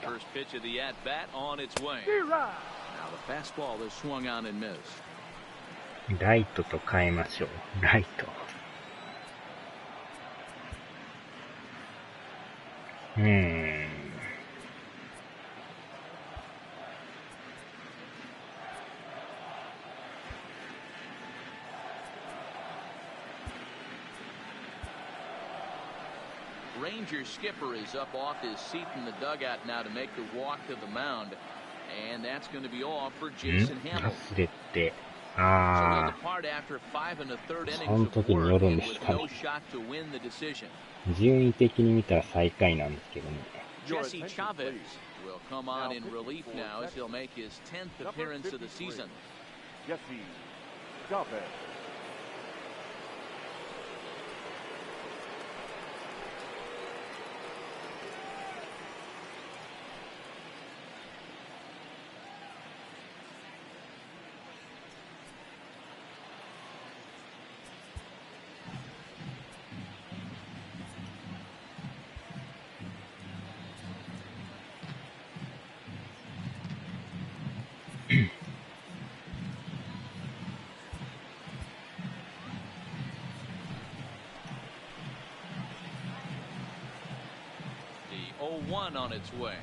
First pitch of the at-bat on its way. Now the fastball is swung on and missed. ライトと変えましょう。ライト。Ranger skipper is up off his seat in the dugout now to make the walk to the mound, and that's going to be all for Jason Hamill. So he'll depart after 5 1/3 innings of work and with no shot to win the decision. 順位的に見たら最下位なんですけどね。Jesse Chavez will come on in relief now as he'll make his 10th appearance of the season. Jesse Chavez. 0-1 on its way.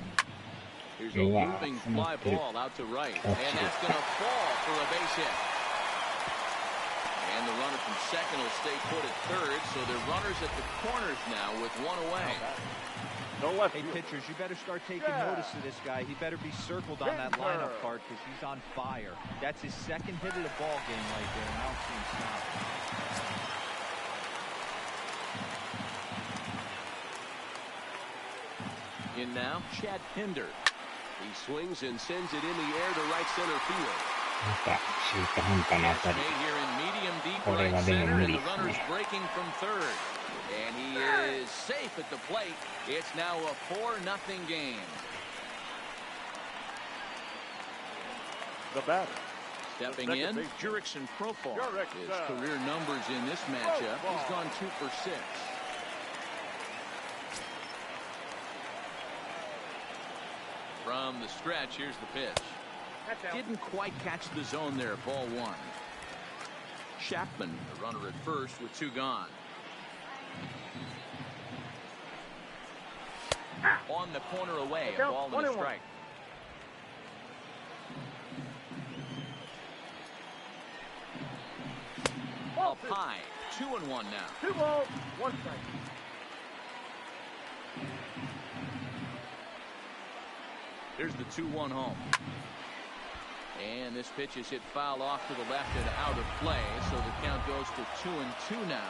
Here's a looping fly ball out to right, and that's going to fall for a base hit. And the runner from second will stay put at third, so they're runners at the corners now with one away. Hey, pitchers, you better start taking notice of this guy. He better be circled on that lineup card because he's on fire. That's his second hit of the ball game right there, and I don't see him stopping. In now, Chad Pinder. He swings and sends it in the air to right center field. なんか中途半端な当たり。 Here in medium deep これ right はでも center, 無 and 理 the です runner's ね。 breaking from third. And he is safe at the plate. It's now a 4-0 game. The batter. Stepping in, Jurickson Profar. His career numbers in this matchup, he's gone 2 for 6. From the stretch, here's the pitch. Didn't quite catch the zone there, ball 1. Chapman, the runner at first with 2 gone. On the corner away, a ball and a strike. Up high, 2-1 now. 2 balls, 1 strike. Here's the 2-1 home. And this pitch is hit foul off to the left and out of play, so the count goes to 2-2 now.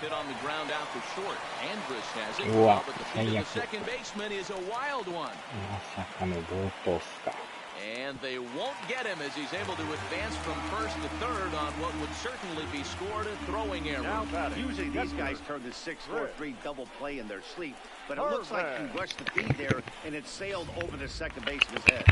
Hit on the ground out to short. Andrus has it, but the feet of the second baseman is a wild one. まさかの暴投っすか。 And they won't get him as he's able to advance from first to third on what would certainly be scored a throwing error. Usually these guys turn the 6-4-3 double play in their sleep, but it looks like he rushed the feed there and it sailed over the second baseman's head.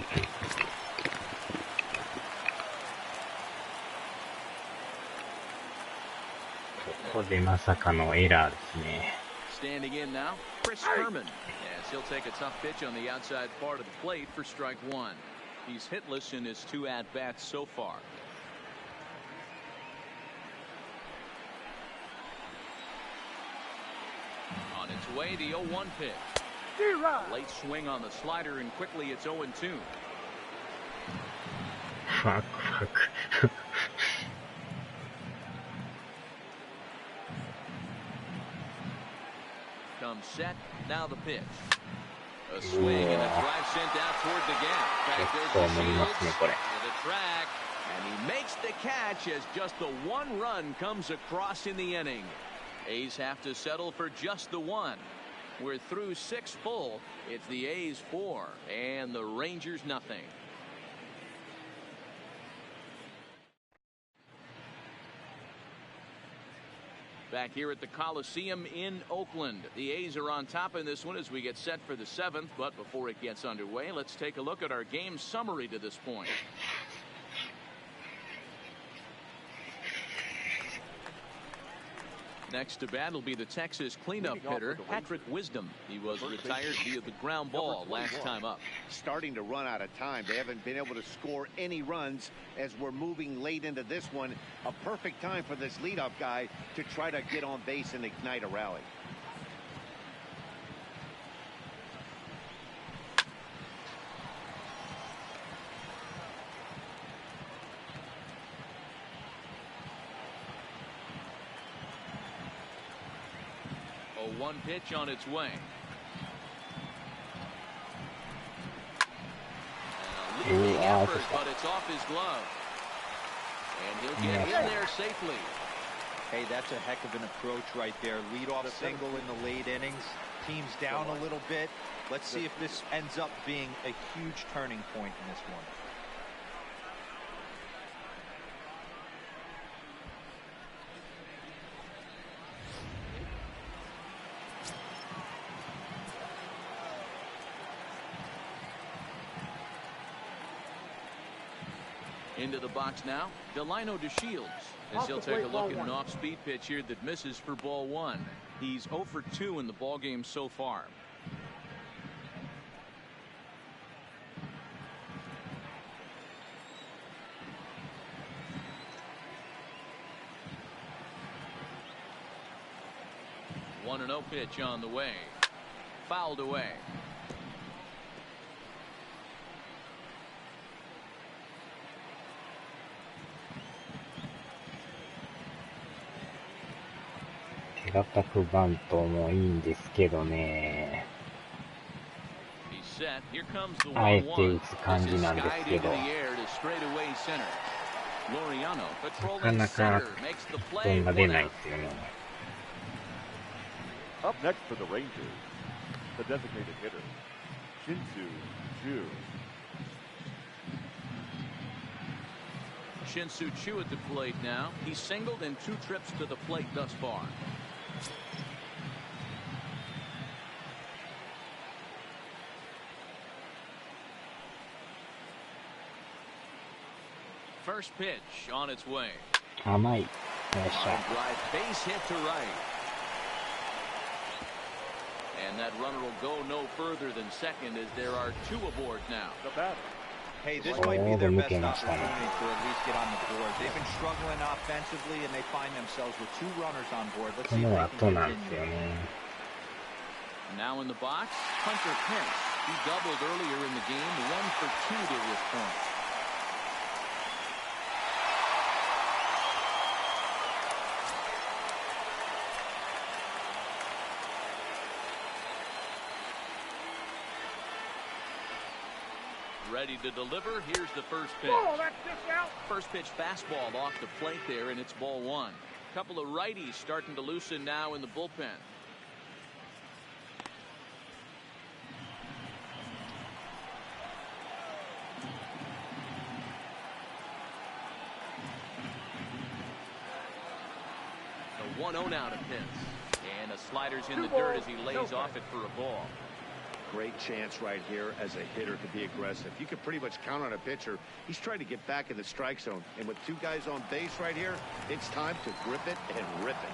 Standing in now, Chris Herman, as he'll take a tough pitch on the outside part of the plate for strike 1. He's hitless in his 2 at-bats so far. On its way, the 0-1 pitch. Late swing on the slider, and quickly it's 0-2. Fuck. Comes set, now the pitch. A swing and a drive sent out toward the gap. Back goes the Shields to the track, and he makes the catch as just the 1 run comes across in the inning. A's have to settle for just the 1. We're through 6 full. It's the A's 4 and the Rangers nothing. Back here at the Coliseum in Oakland, the A's are on top in this one as we get set for the 7th. But before it gets underway, let's take a look at our game summary to this point. Next to bat will be the Texas cleanup hitter, Patrick Wisdom. He was retired via the ground ball last time up. Starting to run out of time. They haven't been able to score any runs as we're moving late into this one. A perfect time for this leadoff guy to try to get on base and ignite a rally. A 1 pitch on its way. And a leaping effort, but it's off his glove. And he'll get in there safely. Hey, that's a heck of an approach right there. Leadoff single in the late innings. Team's down a little bit. Let's see if this ends up being a huge turning point in this one. Into the box now, Delino DeShields, as he'll take a look at an off-speed pitch here that misses for ball 1. He's 0 for 2 in the ball game so far. 1-0 pitch on the way. Fouled away. 手堅くバントもいいんですけどね。あえて打つ感じなんですけど。なかなかヒットが出ないですよね。Up next for the Rangers, the designated hitter, Shin-Soo Choo at the plate now. He's singled in 2 trips to the plate thus far. First pitch on its way. 甘い。Nice shot. Drive base hit to right. And that runner will go no further than second as there are 2 aboard now. the batter. Hey, this might be their best opportunity to at least get on the board. They've been struggling offensively, and they find themselves with 2 runners on board. Let's see if they can continue. Now in the box, Hunter Pence. He doubled earlier in the game, 1 for 2 to this point. Ready to deliver. Here's the first pitch. Oh, that's just out. First pitch fastball off the plate there, and it's ball 1. Couple of righties starting to loosen now in the bullpen. The 1-0 now to Pence. And the slider's in the dirt as he lays off it for a ball. Great chance right here as a hitter to be aggressive. You can pretty much count on a pitcher. He's trying to get back in the strike zone. And with 2 guys on base right here, it's time to grip it and rip it.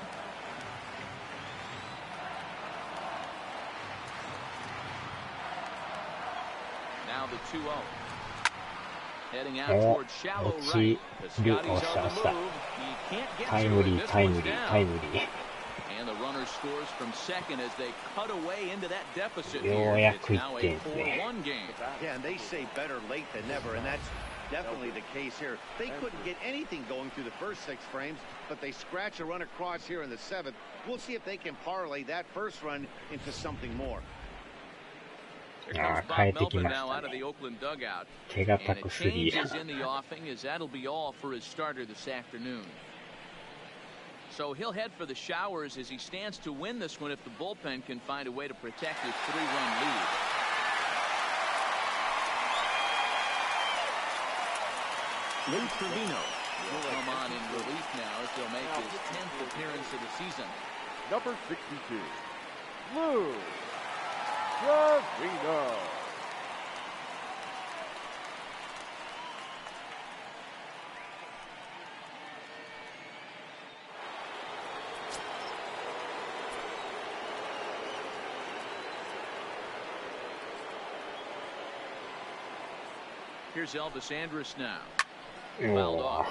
Now the 2-0. Heading out towards shallow right. Piscotty's on the move. He can't get to it. This one's down. And the runner scores from second as they cut away into that deficit here. It's now a 4-1 game. Yeah, and they say better late than never, and that's definitely the case here. They couldn't get anything going through the first 6 frames, but they scratch a run across here in the 7th. We'll see if they can parlay that first run into something more. Here comes Bob Melvin now out of the Oakland dugout. And a change is in the offing as that'll be all for his starter this afternoon. So he'll head for the showers as he stands to win this one if the bullpen can find a way to protect his 3-run lead. Lou Trevino will come on in relief now as he'll make his 10th appearance of the season. Number 62, Lou Trevino. Here's Elvis Andrus now. Fouled off.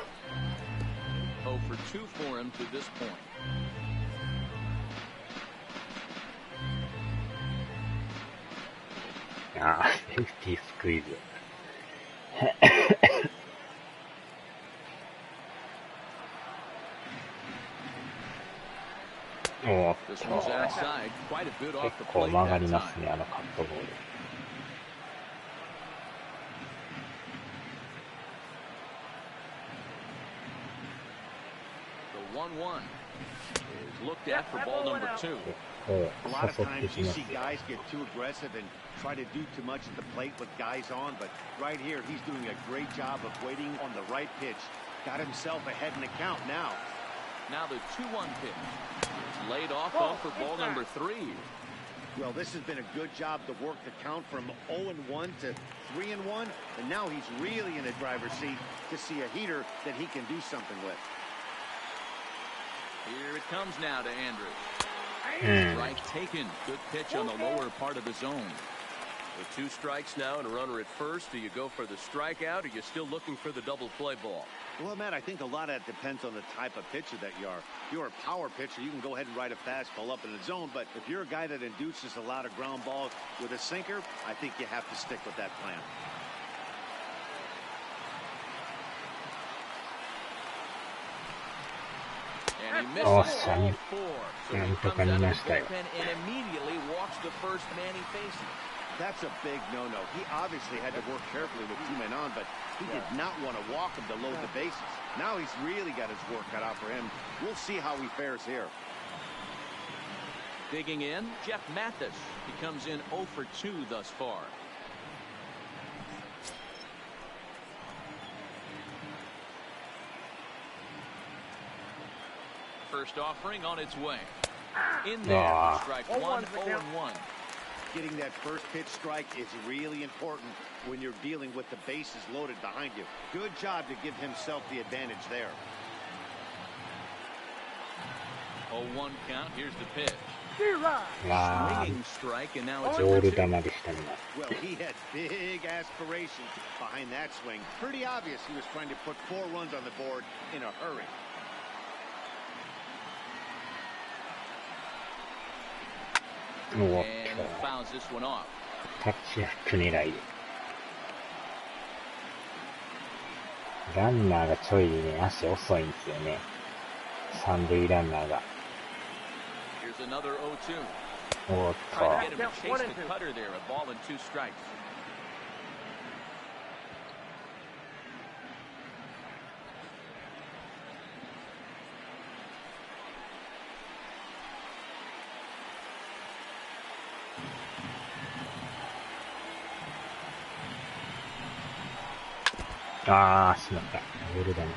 0 for 2 for him to this point. Safety squeeze. This one's outside, quite a bit off the 結構 plate 曲がり that ます time. ね、あのカットボール。The 1-1 is looked at for ball number 2. A lot of times you see guys get too aggressive and try to do too much at the plate with guys on, but right here he's doing a great job of waiting on the right pitch. Got himself ahead in the count now. Now the 2-1 pitch. It's laid off for ball number 3. Well, this has been a good job to work the count from 0-1 to 3-1, and now he's really in the driver's seat to see a heater that he can do something with. Here it comes now to Andrus. Strike taken. Good pitch on the lower part of the zone. With 2 strikes now and a runner at first, do you go for the strikeout or are you still looking for the double play ball? Well, Matt, I think a lot of that depends on the type of pitcher that you are. If you're a power pitcher, you can go ahead and ride a fastball up in the zone. But if you're a guy that induces a lot of ground balls with a sinker, I think you have to stick with that plan. And he misses all four. So he comes out of the bullpen and immediately walks the first man he faces. That's a big no-no. He obviously had to work carefully with 2 men on, but he did not want to walk him to load the bases. Now he's really got his work cut out for him. We'll see how he fares here. Digging in, Jeff Mathis. He comes in 0 for 2 thus far. First offering on its way. In there, strike 1, 0-1. Getting that first pitch strike is really important when you're dealing with the bases loaded behind you. Good job to give himself the advantage there. 0-1 count. Here's the pitch. Swinging strike, and now it's Well, he had big aspirations behind that swing. Pretty obvious he was trying to put 4 runs on the board in a hurry. And fouls this one off. タッチアップ狙いで。ランナーがちょいね、足遅いんですよね。三塁ランナーが。Here's another 0-2. おっと。Trying to get him to chase the cutter there. A ball and 2 strikes. Ah, しまった。ボールだね。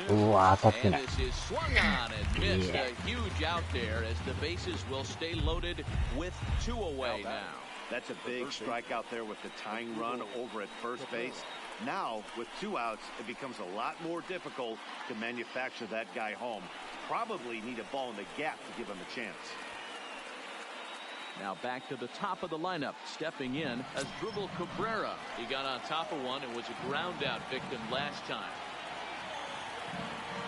うわ、当たってない。And this is swung on and missed. A huge out there as the bases will stay loaded with 2 away now. That's a big strikeout there with the tying run over at first base. Now, with 2 outs, it becomes a lot more difficult to manufacture that guy home. Probably need a ball in the gap to give him a chance. Now back to the top of the lineup. Stepping in as Dribble Cabrera. He got on top of one and was a ground out victim last time.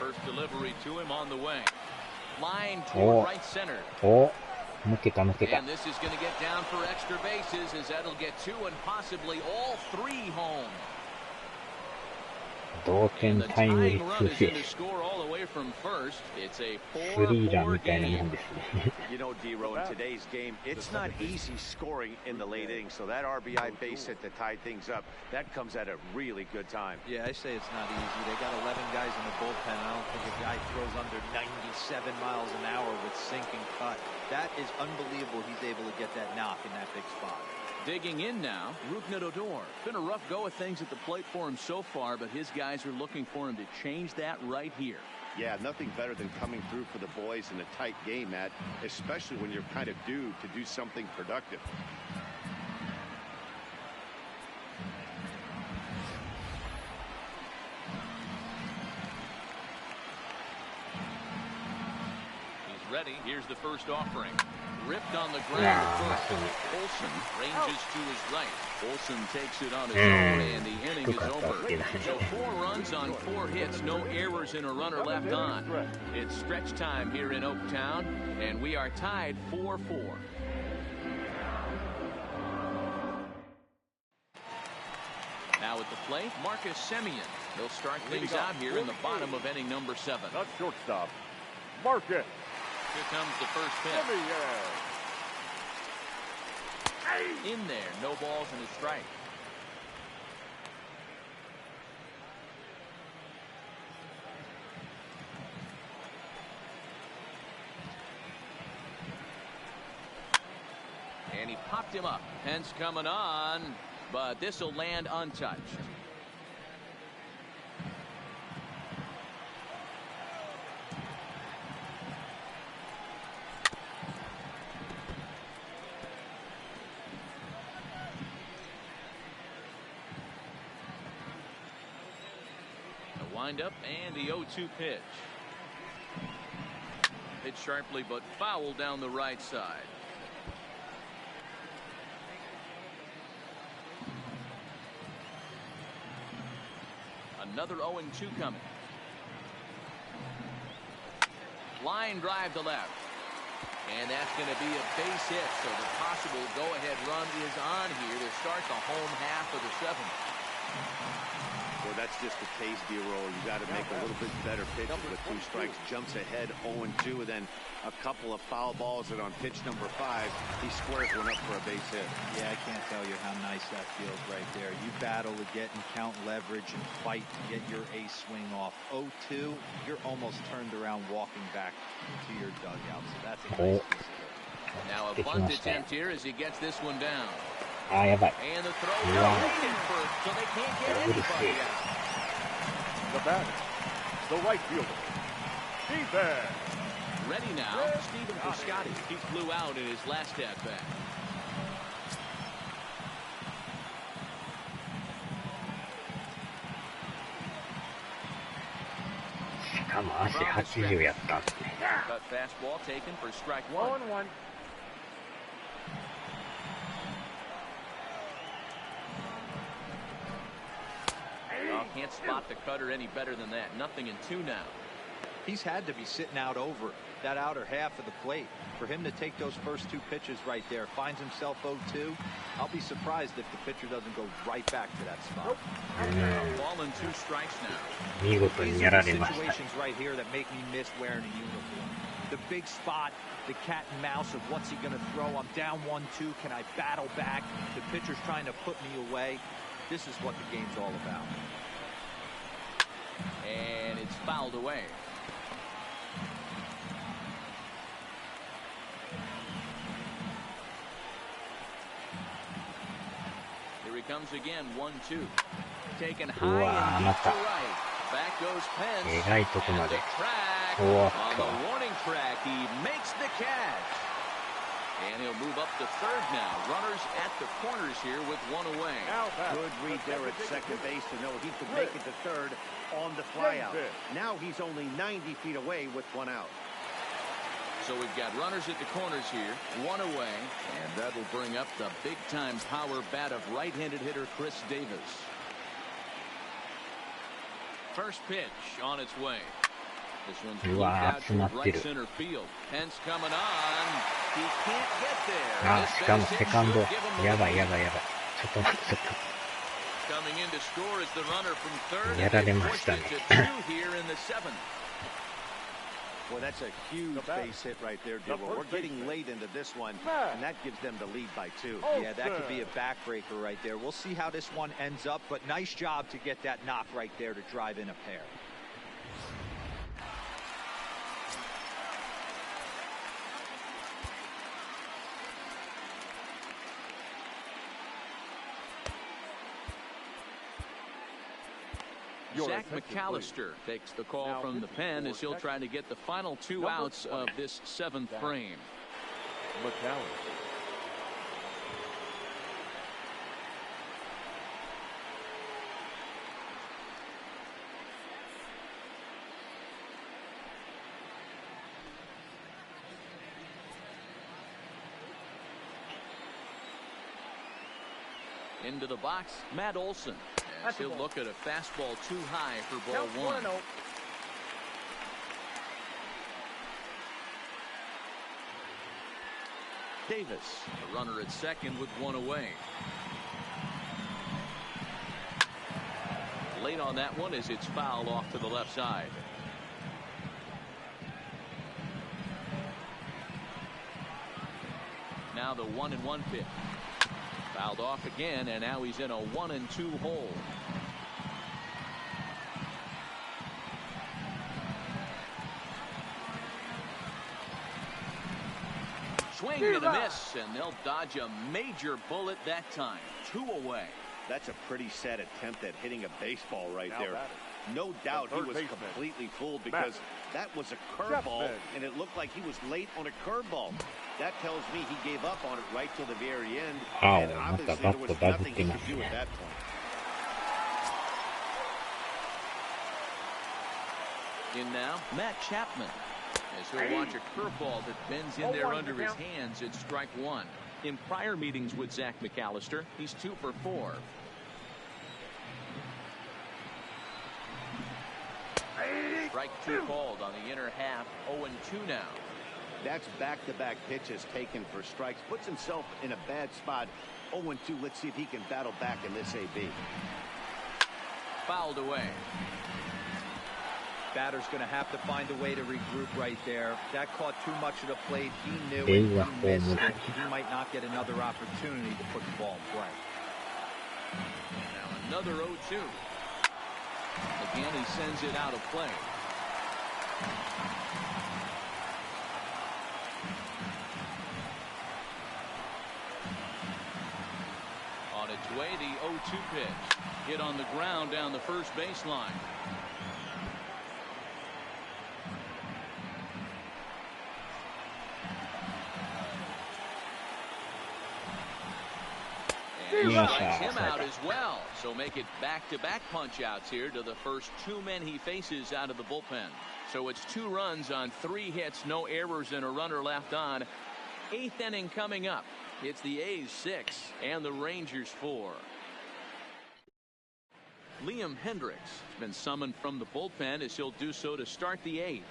First delivery to him on the way. Line toward right center. And this is going to get down for extra bases as that'll get 2 and possibly all 3 home. 同点タイムリーツーベース。スリーランみたいなもんですね。You know, D-Row, in today's game, it's not easy scoring in the late innings. So that RBI base hit to tie things up, that comes at a really good time. Yeah, I say it's not easy. They got 11 guys in the bullpen. I don't think a guy throws under 97 miles an hour with sink and cut. That is unbelievable. He's able to get that knock in that big spot. Digging in now, Rougned Odor. Been a rough go of things at the plate for him so far, but his guys are looking for him to change that right here. Yeah, nothing better than coming through for the boys in a tight game, Matt, especially when you're kind of due to do something productive. He's ready. Here's the first offering. Ripped on the ground. Olsen ranges to his right. Olsen takes it on his own, and the inning is over. So 4 runs on 4 hits, no errors and a runner left on. It's stretch time here in Oaktown, and we are tied 4-4. Now at the plate, Marcus Semien. He'll start things out here in the bottom of inning number 7. Not shortstop, Marcus. Here comes the first pitch. In there, no balls and a strike. And he popped him up. Pence coming on, but this will land untouched. Wind up and the 0-2 pitch. Hit sharply, but fouled down the right side. Another 0-2 coming. Line drive to left. And that's going to be a base hit. So the possible go-ahead run is on here to start the home half of the seventh. Well, that's just a tasty roll. You got to make a little bit better pitch with 2 strikes. Jumps ahead 0-2, and then a couple of foul balls. And on pitch number 5, he squares one up for a base hit. Yeah, I can't tell you how nice that feels right there. You battle to get and count leverage and fight to get your ace swing off. 0-2, you're almost turned around walking back to your dugout. So that's a nice piece of it. Now a bunt attempt here as he gets this one down. And the throw waiting for, so they can't get anybody out. The batter, the right fielder, Steven. Ready now, Stephen Piscotty. He flew out in his last at bat. Cut fastball taken for strike 1. 1-1. Oh, can't spot the cutter any better than that. 0-2 now. He's had to be sitting out over that outer half of the plate. For him to take those first 2 pitches right there, finds himself 0-2. I'll be surprised if the pitcher doesn't go right back to that spot. Ball and 2 strikes now. These are the situations right here that make me miss wearing a uniform. The big spot, the cat and mouse of what's he going to throw. I'm down 1-2. Can I battle back? The pitcher's trying to put me away. This is what the game's all about. And it's fouled away. Here he comes again, 1-2. Taken high and deep to right. Back goes Pence. And the track. On the warning track, he makes the catch. And he'll move up to third now. Runners at the corners here with 1 away. Good read there at second base to know he could make it to third on the flyout. Now he's only 90 feet away with 1 out. So we've got runners at the corners here, 1 away, and that'll bring up the big-time power bat of right-handed hitter Chris Davis. First pitch on its way. This one's flipped out to right center field. Pence coming on. He can't get there. Coming in to score is the runner from third. And they push it to 2 here in the 7th. Well, that's a huge base hit right there, Dibble. We're getting late into this one, and that gives them the lead by 2. Yeah, that could be a backbreaker right there. We'll see how this one ends up, but nice job to get that knock right there to drive in a pair. Zach McAllister takes the call from the pen as he'll try to get the final 2 outs of this 7th frame. McAllister. Into the box, Matt Olson. As he'll look at a fastball too high for ball 1. Davis, a runner at second with 1 away. Late on that one as it's fouled off to the left side. Now the 1-1 pitch. Fouled off again, and now he's in a 1-2 hole. Swing and a miss, and they'll dodge a major bullet that time. 2 away. That's a pretty sad attempt at hitting a baseball right there. No doubt he was completely fooled because that was a curveball, and it looked like he was late on a curveball. That tells me he gave up on it right till the very end, and obviously there was nothing he could do at that point. In now, Matt Chapman. as he'll watch a curveball that bends in there under his hands at strike one. In prior meetings with Zach McAllister, he's 2 for 4. Strike two called on the inner half. 0-2 now. That's back-to-back pitches taken for strikes. Puts himself in a bad spot. 0-2. Let's see if he can battle back in this AB. Fouled away. Batter's going to have to find a way to regroup right there. That caught too much of the plate. He knew it. He missed it. He might not get another opportunity to put the ball in play. Now another 0-2. Again, he sends it out of play. On its way, the 0-2 pitch. Hit on the ground down the first baseline. And strikes him out as well. So make it back-to-back punch-outs here to the first 2 men he faces out of the bullpen. So it's 2 runs on 3 hits, no errors, and a runner left on. 8th inning coming up. It's the A's 6 and the Rangers 4. Liam Hendricks has been summoned from the bullpen as he'll do so to start the 8th.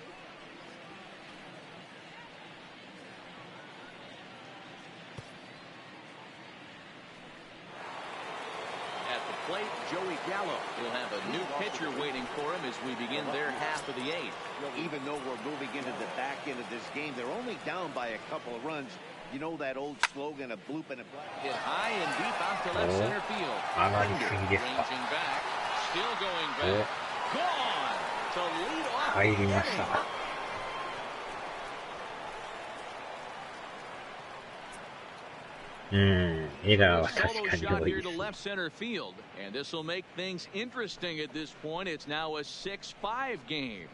At the plate, Joey Gallo will have a new pitcher waiting for him as we begin their half of the 8th. Even though we're moving into the back end of this game, they're only down by a couple of runs. You know that old slogan, a bloop and a black. Hit high and deep out to left center field. Ranging back, still going back. Gone to lead off the inning. Solo shot here to left center field, and this will make things interesting at this point. It's now a 6-5 game.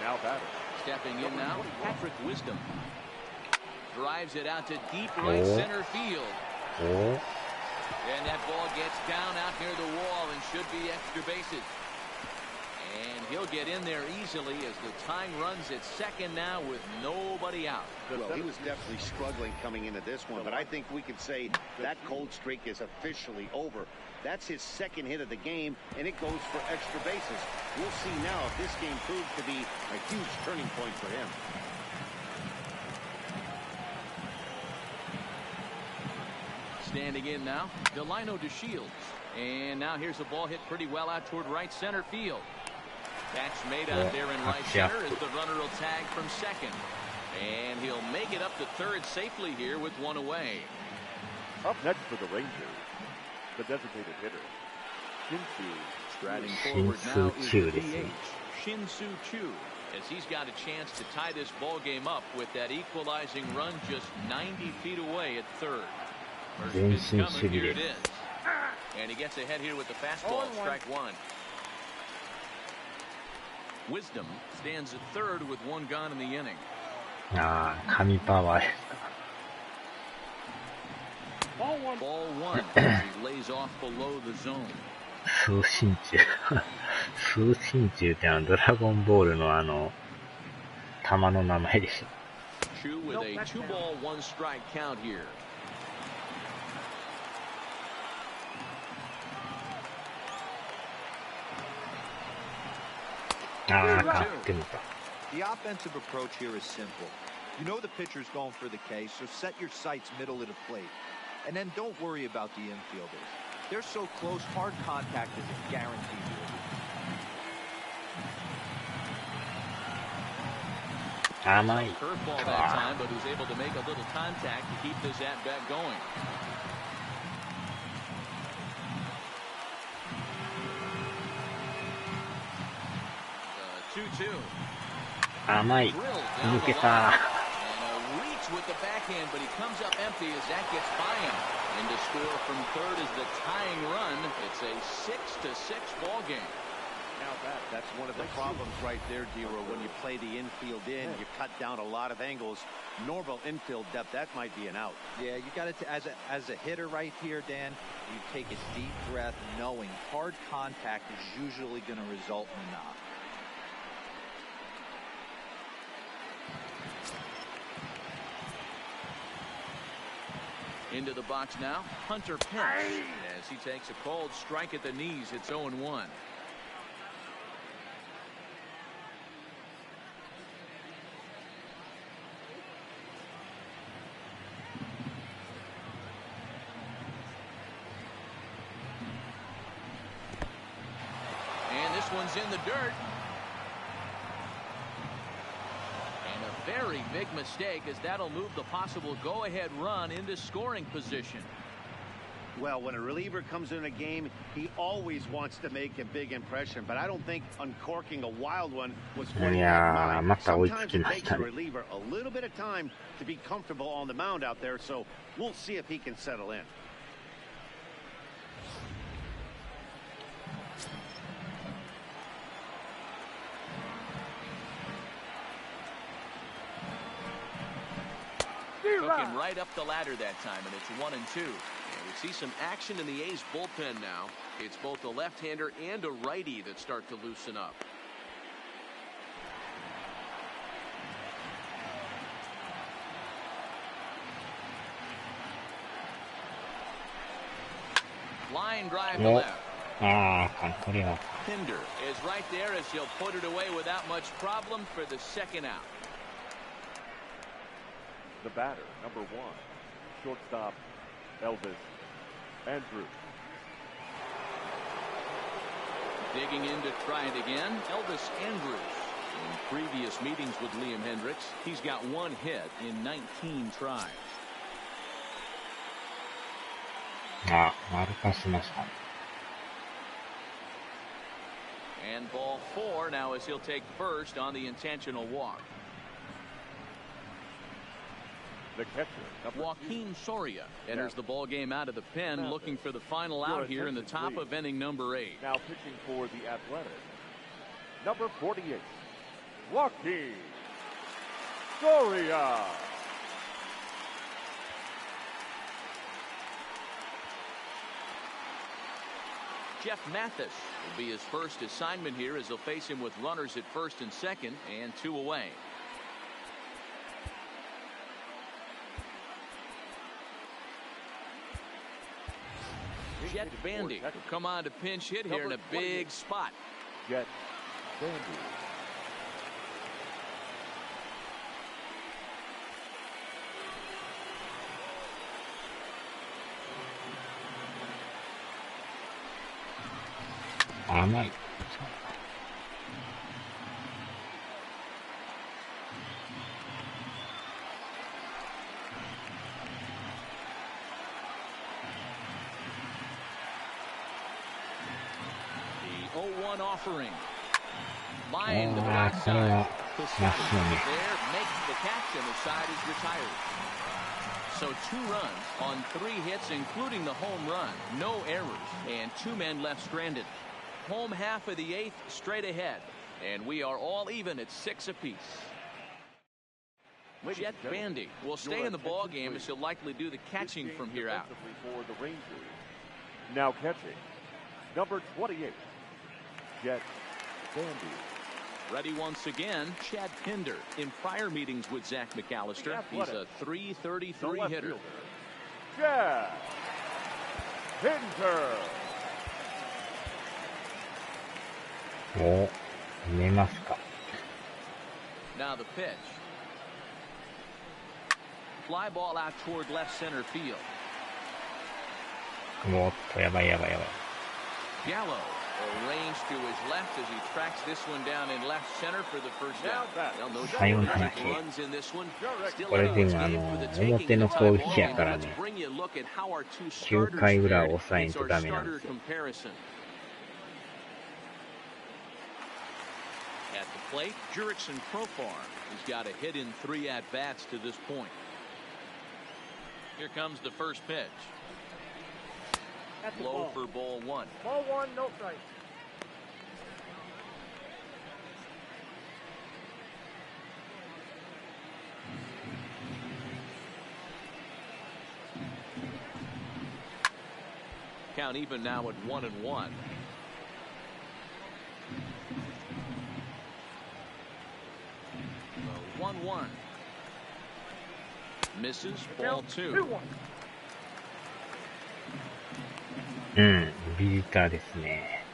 Now batter. Stepping in now, Patrick Wisdom. Drives it out to deep right center field. And that ball gets down out near the wall and should be extra bases. And he'll get in there easily as the time runs at second now with nobody out. Well, he was definitely struggling coming into this one, but I think we could say that cold streak is officially over. That's his 2nd hit of the game, and it goes for extra bases. We'll see now if this game proves to be a huge turning point for him. Standing in now, Delino DeShields. And now here's a ball hit pretty well out toward right center field. Catch made out there in right center as the runner will tag from second. And he'll make it up to third safely here with 1 away. Up next for the Rangers, the designated hitter, Shin-Soo. Striding forward now is the DH, Shin-Soo Choo, as he's got a chance to tie this ball game up with that equalizing run just 90 feet away at third. First pitch coming, here it is. And he gets ahead here with the fastball, strike 1. Wisdom stands at third with 1 gone in the inning. 神パワーですか。 Ball 1 as he lays off below the zone. 通信中通信中ってドラゴンボールの弾の名前でしょ。 Chu with a 2-ball 1-strike count here. The offensive approach here is simple. You know the pitcher's going for the K, so set your sights middle of the plate. And then don't worry about the infielders. They're so close, hard contact is a guarantee. Curveball that time, but was able to make a little contact to keep this at-bat going. Amai. Nuketa. Reach with the backhand, but he comes up empty as that gets by him. And to score from third is the tying run. It's a 6-6 ball game. That's one of the problems right there, Dero. When you play the infield in, you cut down a lot of angles. Normal infield depth, that might be an out. Yeah, you got to, as a hitter right here, Dan, you take a deep breath knowing hard contact is usually going to result in a knock. Into the box now, Hunter Pence, as he takes a cold strike at the knees. It's 0-1. And this one's in the dirt. Very big mistake, as that'll move the possible go-ahead run into scoring position. Well, when a reliever comes in a game, he always wants to make a big impression, but I don't think uncorking a wild one was quite that mind. Sometimes it takes a reliever a little bit of time to be comfortable on the mound out there, so we'll see if he can settle in. Cooking right up the ladder that time, and it's 1-2. And we see some action in the A's bullpen now. It's both a left-hander and a righty that start to loosen up. Line drive to left. Pinder is right there, as he'll put it away without much problem for the second out. The batter, number 1, shortstop Elvis Andrus. Digging in to try it again, Elvis Andrus. In previous meetings with Liam Hendricks, he's got 1 hit in 19 tries. And ball 4 now, as he'll take first on the intentional walk. The catcher, Joaquin Soria enters the ball game out of the pen, looking for the final out here in the top of inning number 8. Now pitching for the Athletics, number 48, Joaquin Soria. Jeff Mathis will be his first assignment here, as he'll face him with runners at first and second and 2 away. Jet Bandy will come on to pinch hit here in a big spot. Jet Bandy. Offering. Line to the backside. There makes the catch, and the side is retired. So 2 runs on 3 hits, including the home run. No errors, and 2 men left stranded. Home half of the 8th straight ahead, and we are all even at 6 apiece. Jet Bandy will stay in the ball game, as he'll likely do the catching from here out. For the Rangers. Now catching, number 28. Jet Bandy. Ready once again, Chad Pinder. In prior meetings with Zach McAllister, he's a .333 hitter. Chad Pinder. Now the pitch. Fly ball out toward left center field. Gallo arranged to his left as he tracks this one down in left center for the first down. Well, no runs in this one. Still a game for the taking the tie ball game. Let's bring you a look at how our 2 starters fared. It's our starter comparison. At the plate, Jurickson Profar has got a hit in 3 at-bats to this point. Here comes the first pitch. Low for ball 1. Ball 1, no strikes. count even now at 1-1. So 1-1. Misses. Ball 2. ビジターですね。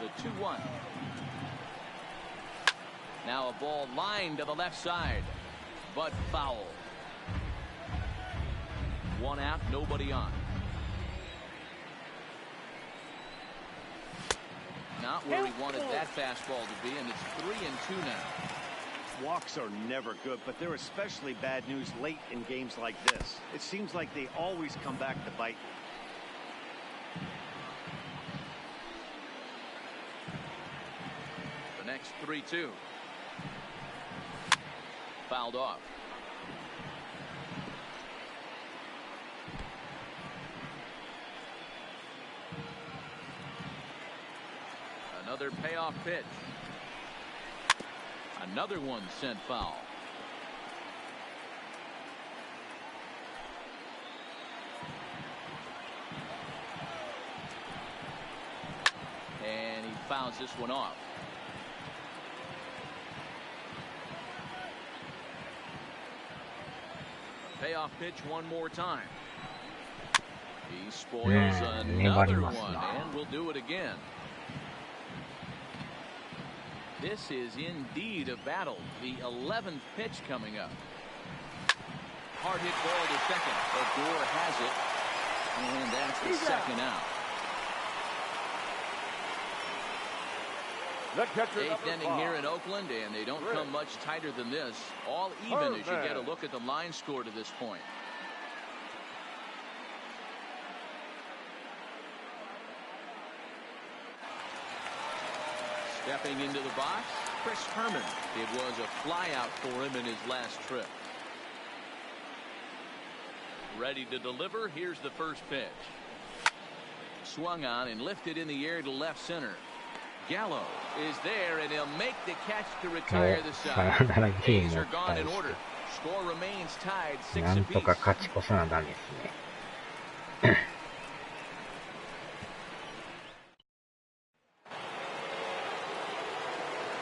The 2-1. Now a ball lined to the left side, but foul. 1 out, nobody on. Not where he wanted that fastball to be, and it's 3-2 now. Walks are never good, but they're especially bad news late in games like this. It seems like they always come back to bite you. The next 3-2. Fouled off. Another payoff pitch. Another one sent foul. And he fouls this one off. Payoff pitch one more time. He spoils another one, and will do it again. This is indeed a battle. The 11th pitch coming up. Hard hit ball to second. Odor has it, and that's the second out. 8th inning here in Oakland, and they don't come much tighter than this. All even as you get a look at the line score to this point. Stepping into the box, Chris Herman. It was a flyout for him in his last trip. Ready to deliver. Here's the first pitch. Swung on and lifted in the air to left center. Gallo is there, and he'll make the catch to retire the side. A's are gone in order. Score remains tied 6 apiece. なんとか勝ち越さなダメですね。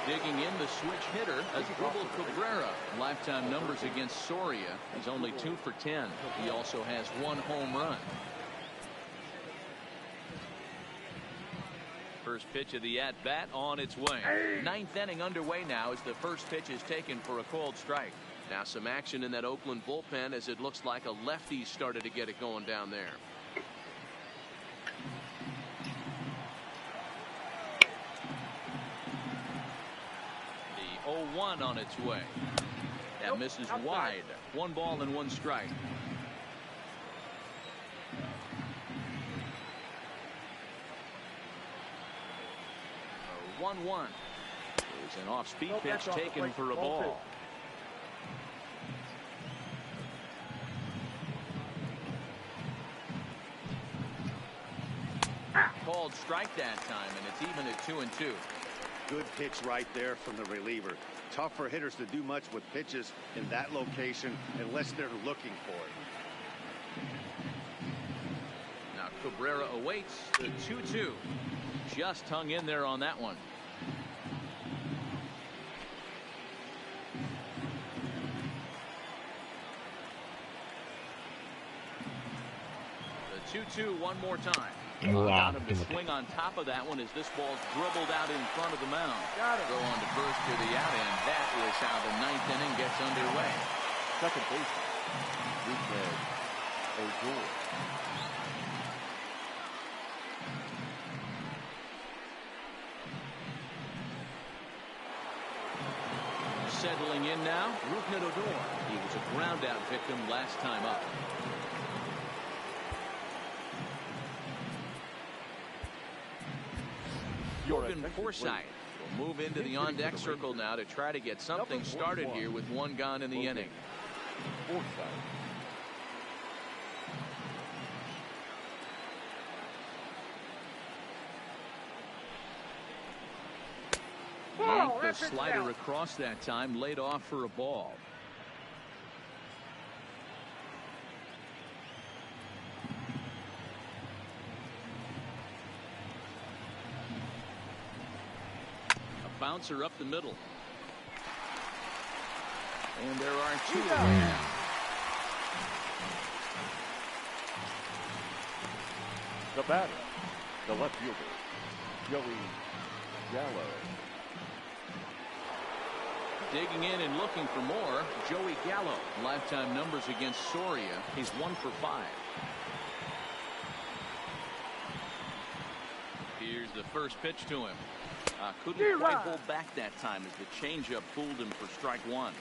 Digging in the switch hitter as Asdrubal Cabrera. Lifetime numbers against Soria. He's only 2 for 10. He also has 1 home run. First pitch of the at-bat on its way. 9th inning underway now as the first pitch is taken for a called strike. Now some action in that Oakland bullpen as it looks like a lefty started to get it going down there. The 0-1 on its way. That misses wide. 1 ball and 1 strike. 1-1. There's an off-speed pitch taken for a ball. Called strike that time, and it's even at 2-2. Good pitch right there from the reliever. Tough for hitters to do much with pitches in that location unless they're looking for it. Now Cabrera awaits the 2-2. Just hung in there on that one. The 2-2 one more time. Got him to swing on top of that one as this ball's dribbled out in front of the mound. Go on to first to the out, and that is how the 9th inning gets underway. Second baseman, Odor. Settling in now, Rougned Odor. He was a ground out victim last time up. Jorgen Forsythe will move into the on-deck circle now to try to get something started here with 1 gone in the inning. Yanked the slider across that time, laid off for a ball. bouncer up the middle. And there are two away. The batter, the left fielder, Joey Gallo. Digging in and looking for more, Joey Gallo. Lifetime numbers against Soria. He's 1 for 5. Here's the first pitch to him. Couldn't quite hold back that time as the changeup fooled him for strike one.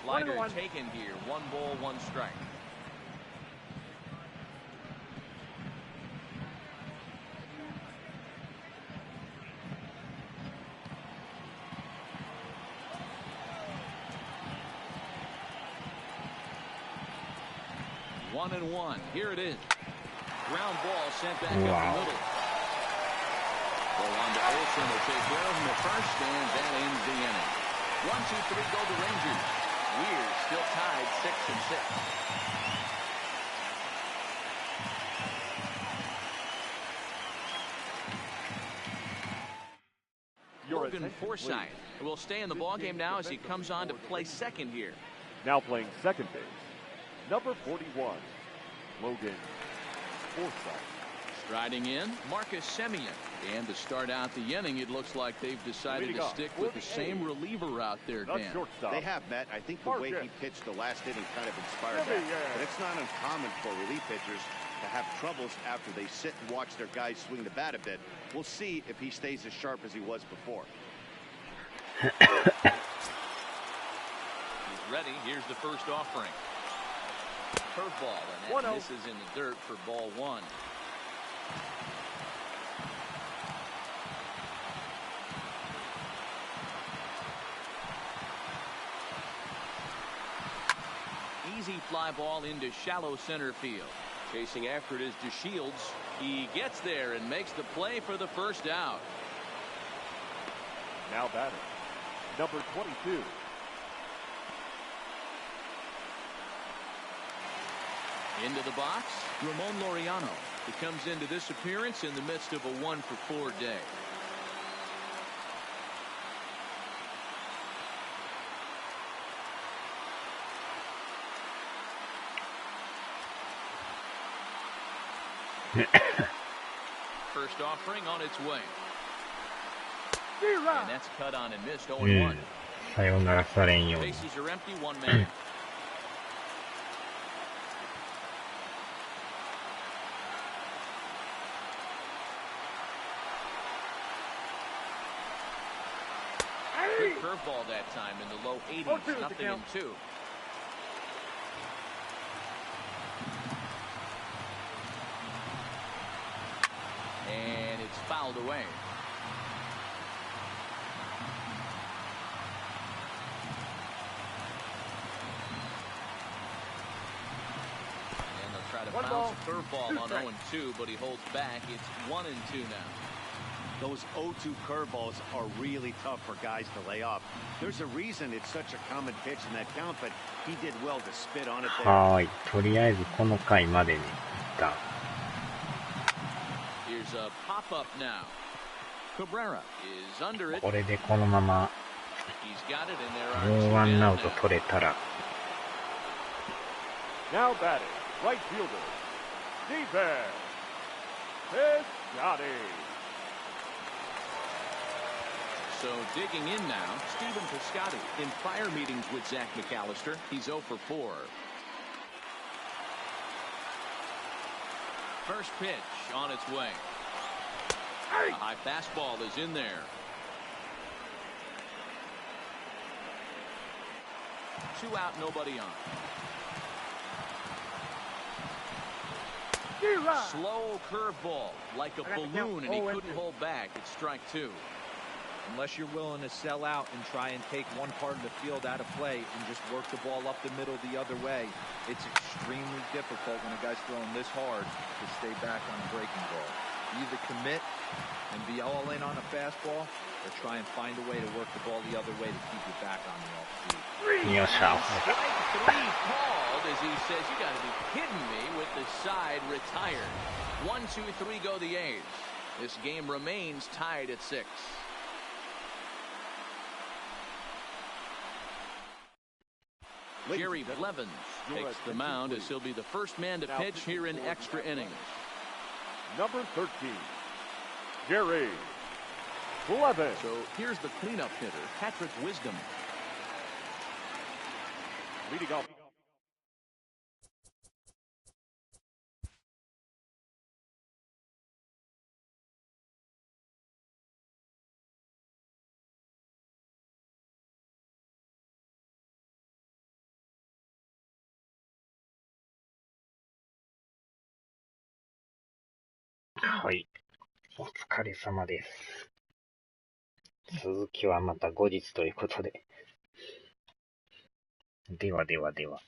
Slider taken here. 1 ball, 1 strike. One and one. Here it is. Ground ball sent back up the middle. Go on to Olsen will take care of him at first, and that ends the inning. 1, 2, 3 go the Rangers. We're still tied 6-6. Logan Forsythe will stay in the ballgame now as he comes on to play second here. Now playing second base, number 41, Logan Forsythe. Striding in, Marcus Semien. And to start out the inning, it looks like they've decided to stick with the same reliever out there, Dan. They have, Matt. I think the way he pitched the last inning kind of inspired that. But it's not uncommon for relief pitchers to have troubles after they sit and watch their guys swing the bat a bit. We'll see if he stays as sharp as he was before. He's ready. Here's the first offering. Curveball, and that misses in the dirt for ball 1. Easy fly ball into shallow center field. Chasing after it is DeShields. He gets there and makes the play for the first out. Now batting, number 22. Into the box, Ramon Laureano. He comes into this appearance in the midst of a 1 for 4 day. First offering on its way. And that's cut on and missed 0-1. さよならされんように。 Bases are empty, 1 man. Good curveball that time in the low 80s, 0-2. And it's fouled away. And they'll try to bounce a curveball on 0-2, but he holds back. It's 1-2 now. Those 0-2 curveballs are really tough for guys to lay off. There's a reason it's such a common pitch in that count, but he did well to spit on it there. はーい、とりあえずこの回までに行った。 Here's a pop-up now. Cabrera is under it. これでこのまま He's got it, and there are もう 2 ワン down アウト now. 取れたら。 Now batting, right fielder, Stephen Piscotty. So digging in now, Stephen Piscotty. In prior meetings with Zach McAllister, he's 0 for 4. First pitch on its way. A high fastball is in there. 2 out, nobody on. Slow curveball, like a balloon, and he couldn't hold back. It's strike 2. Unless you're willing to sell out and try and take one part of the field out of play and just work the ball up the middle the other way, it's extremely difficult when a guy's throwing this hard to stay back on a breaking ball. Either commit and be all in on a fastball, or try and find a way to work the ball the other way to keep you back on the off speed. よっしゃ。 Strike three called as he says, you got to be kidding me with the side retired. 1, 2, 3 go the A's. This game remains tied at 6. Jerry Blevins takes the mound as he'll be the first man to pitch here in extra innings. Number 13, Jerry Blevins. So here's the cleanup hitter, Patrick Wisdom. Leading off. Hi. はい。お疲れ様です。続きはまた後日ということで。ではではでは。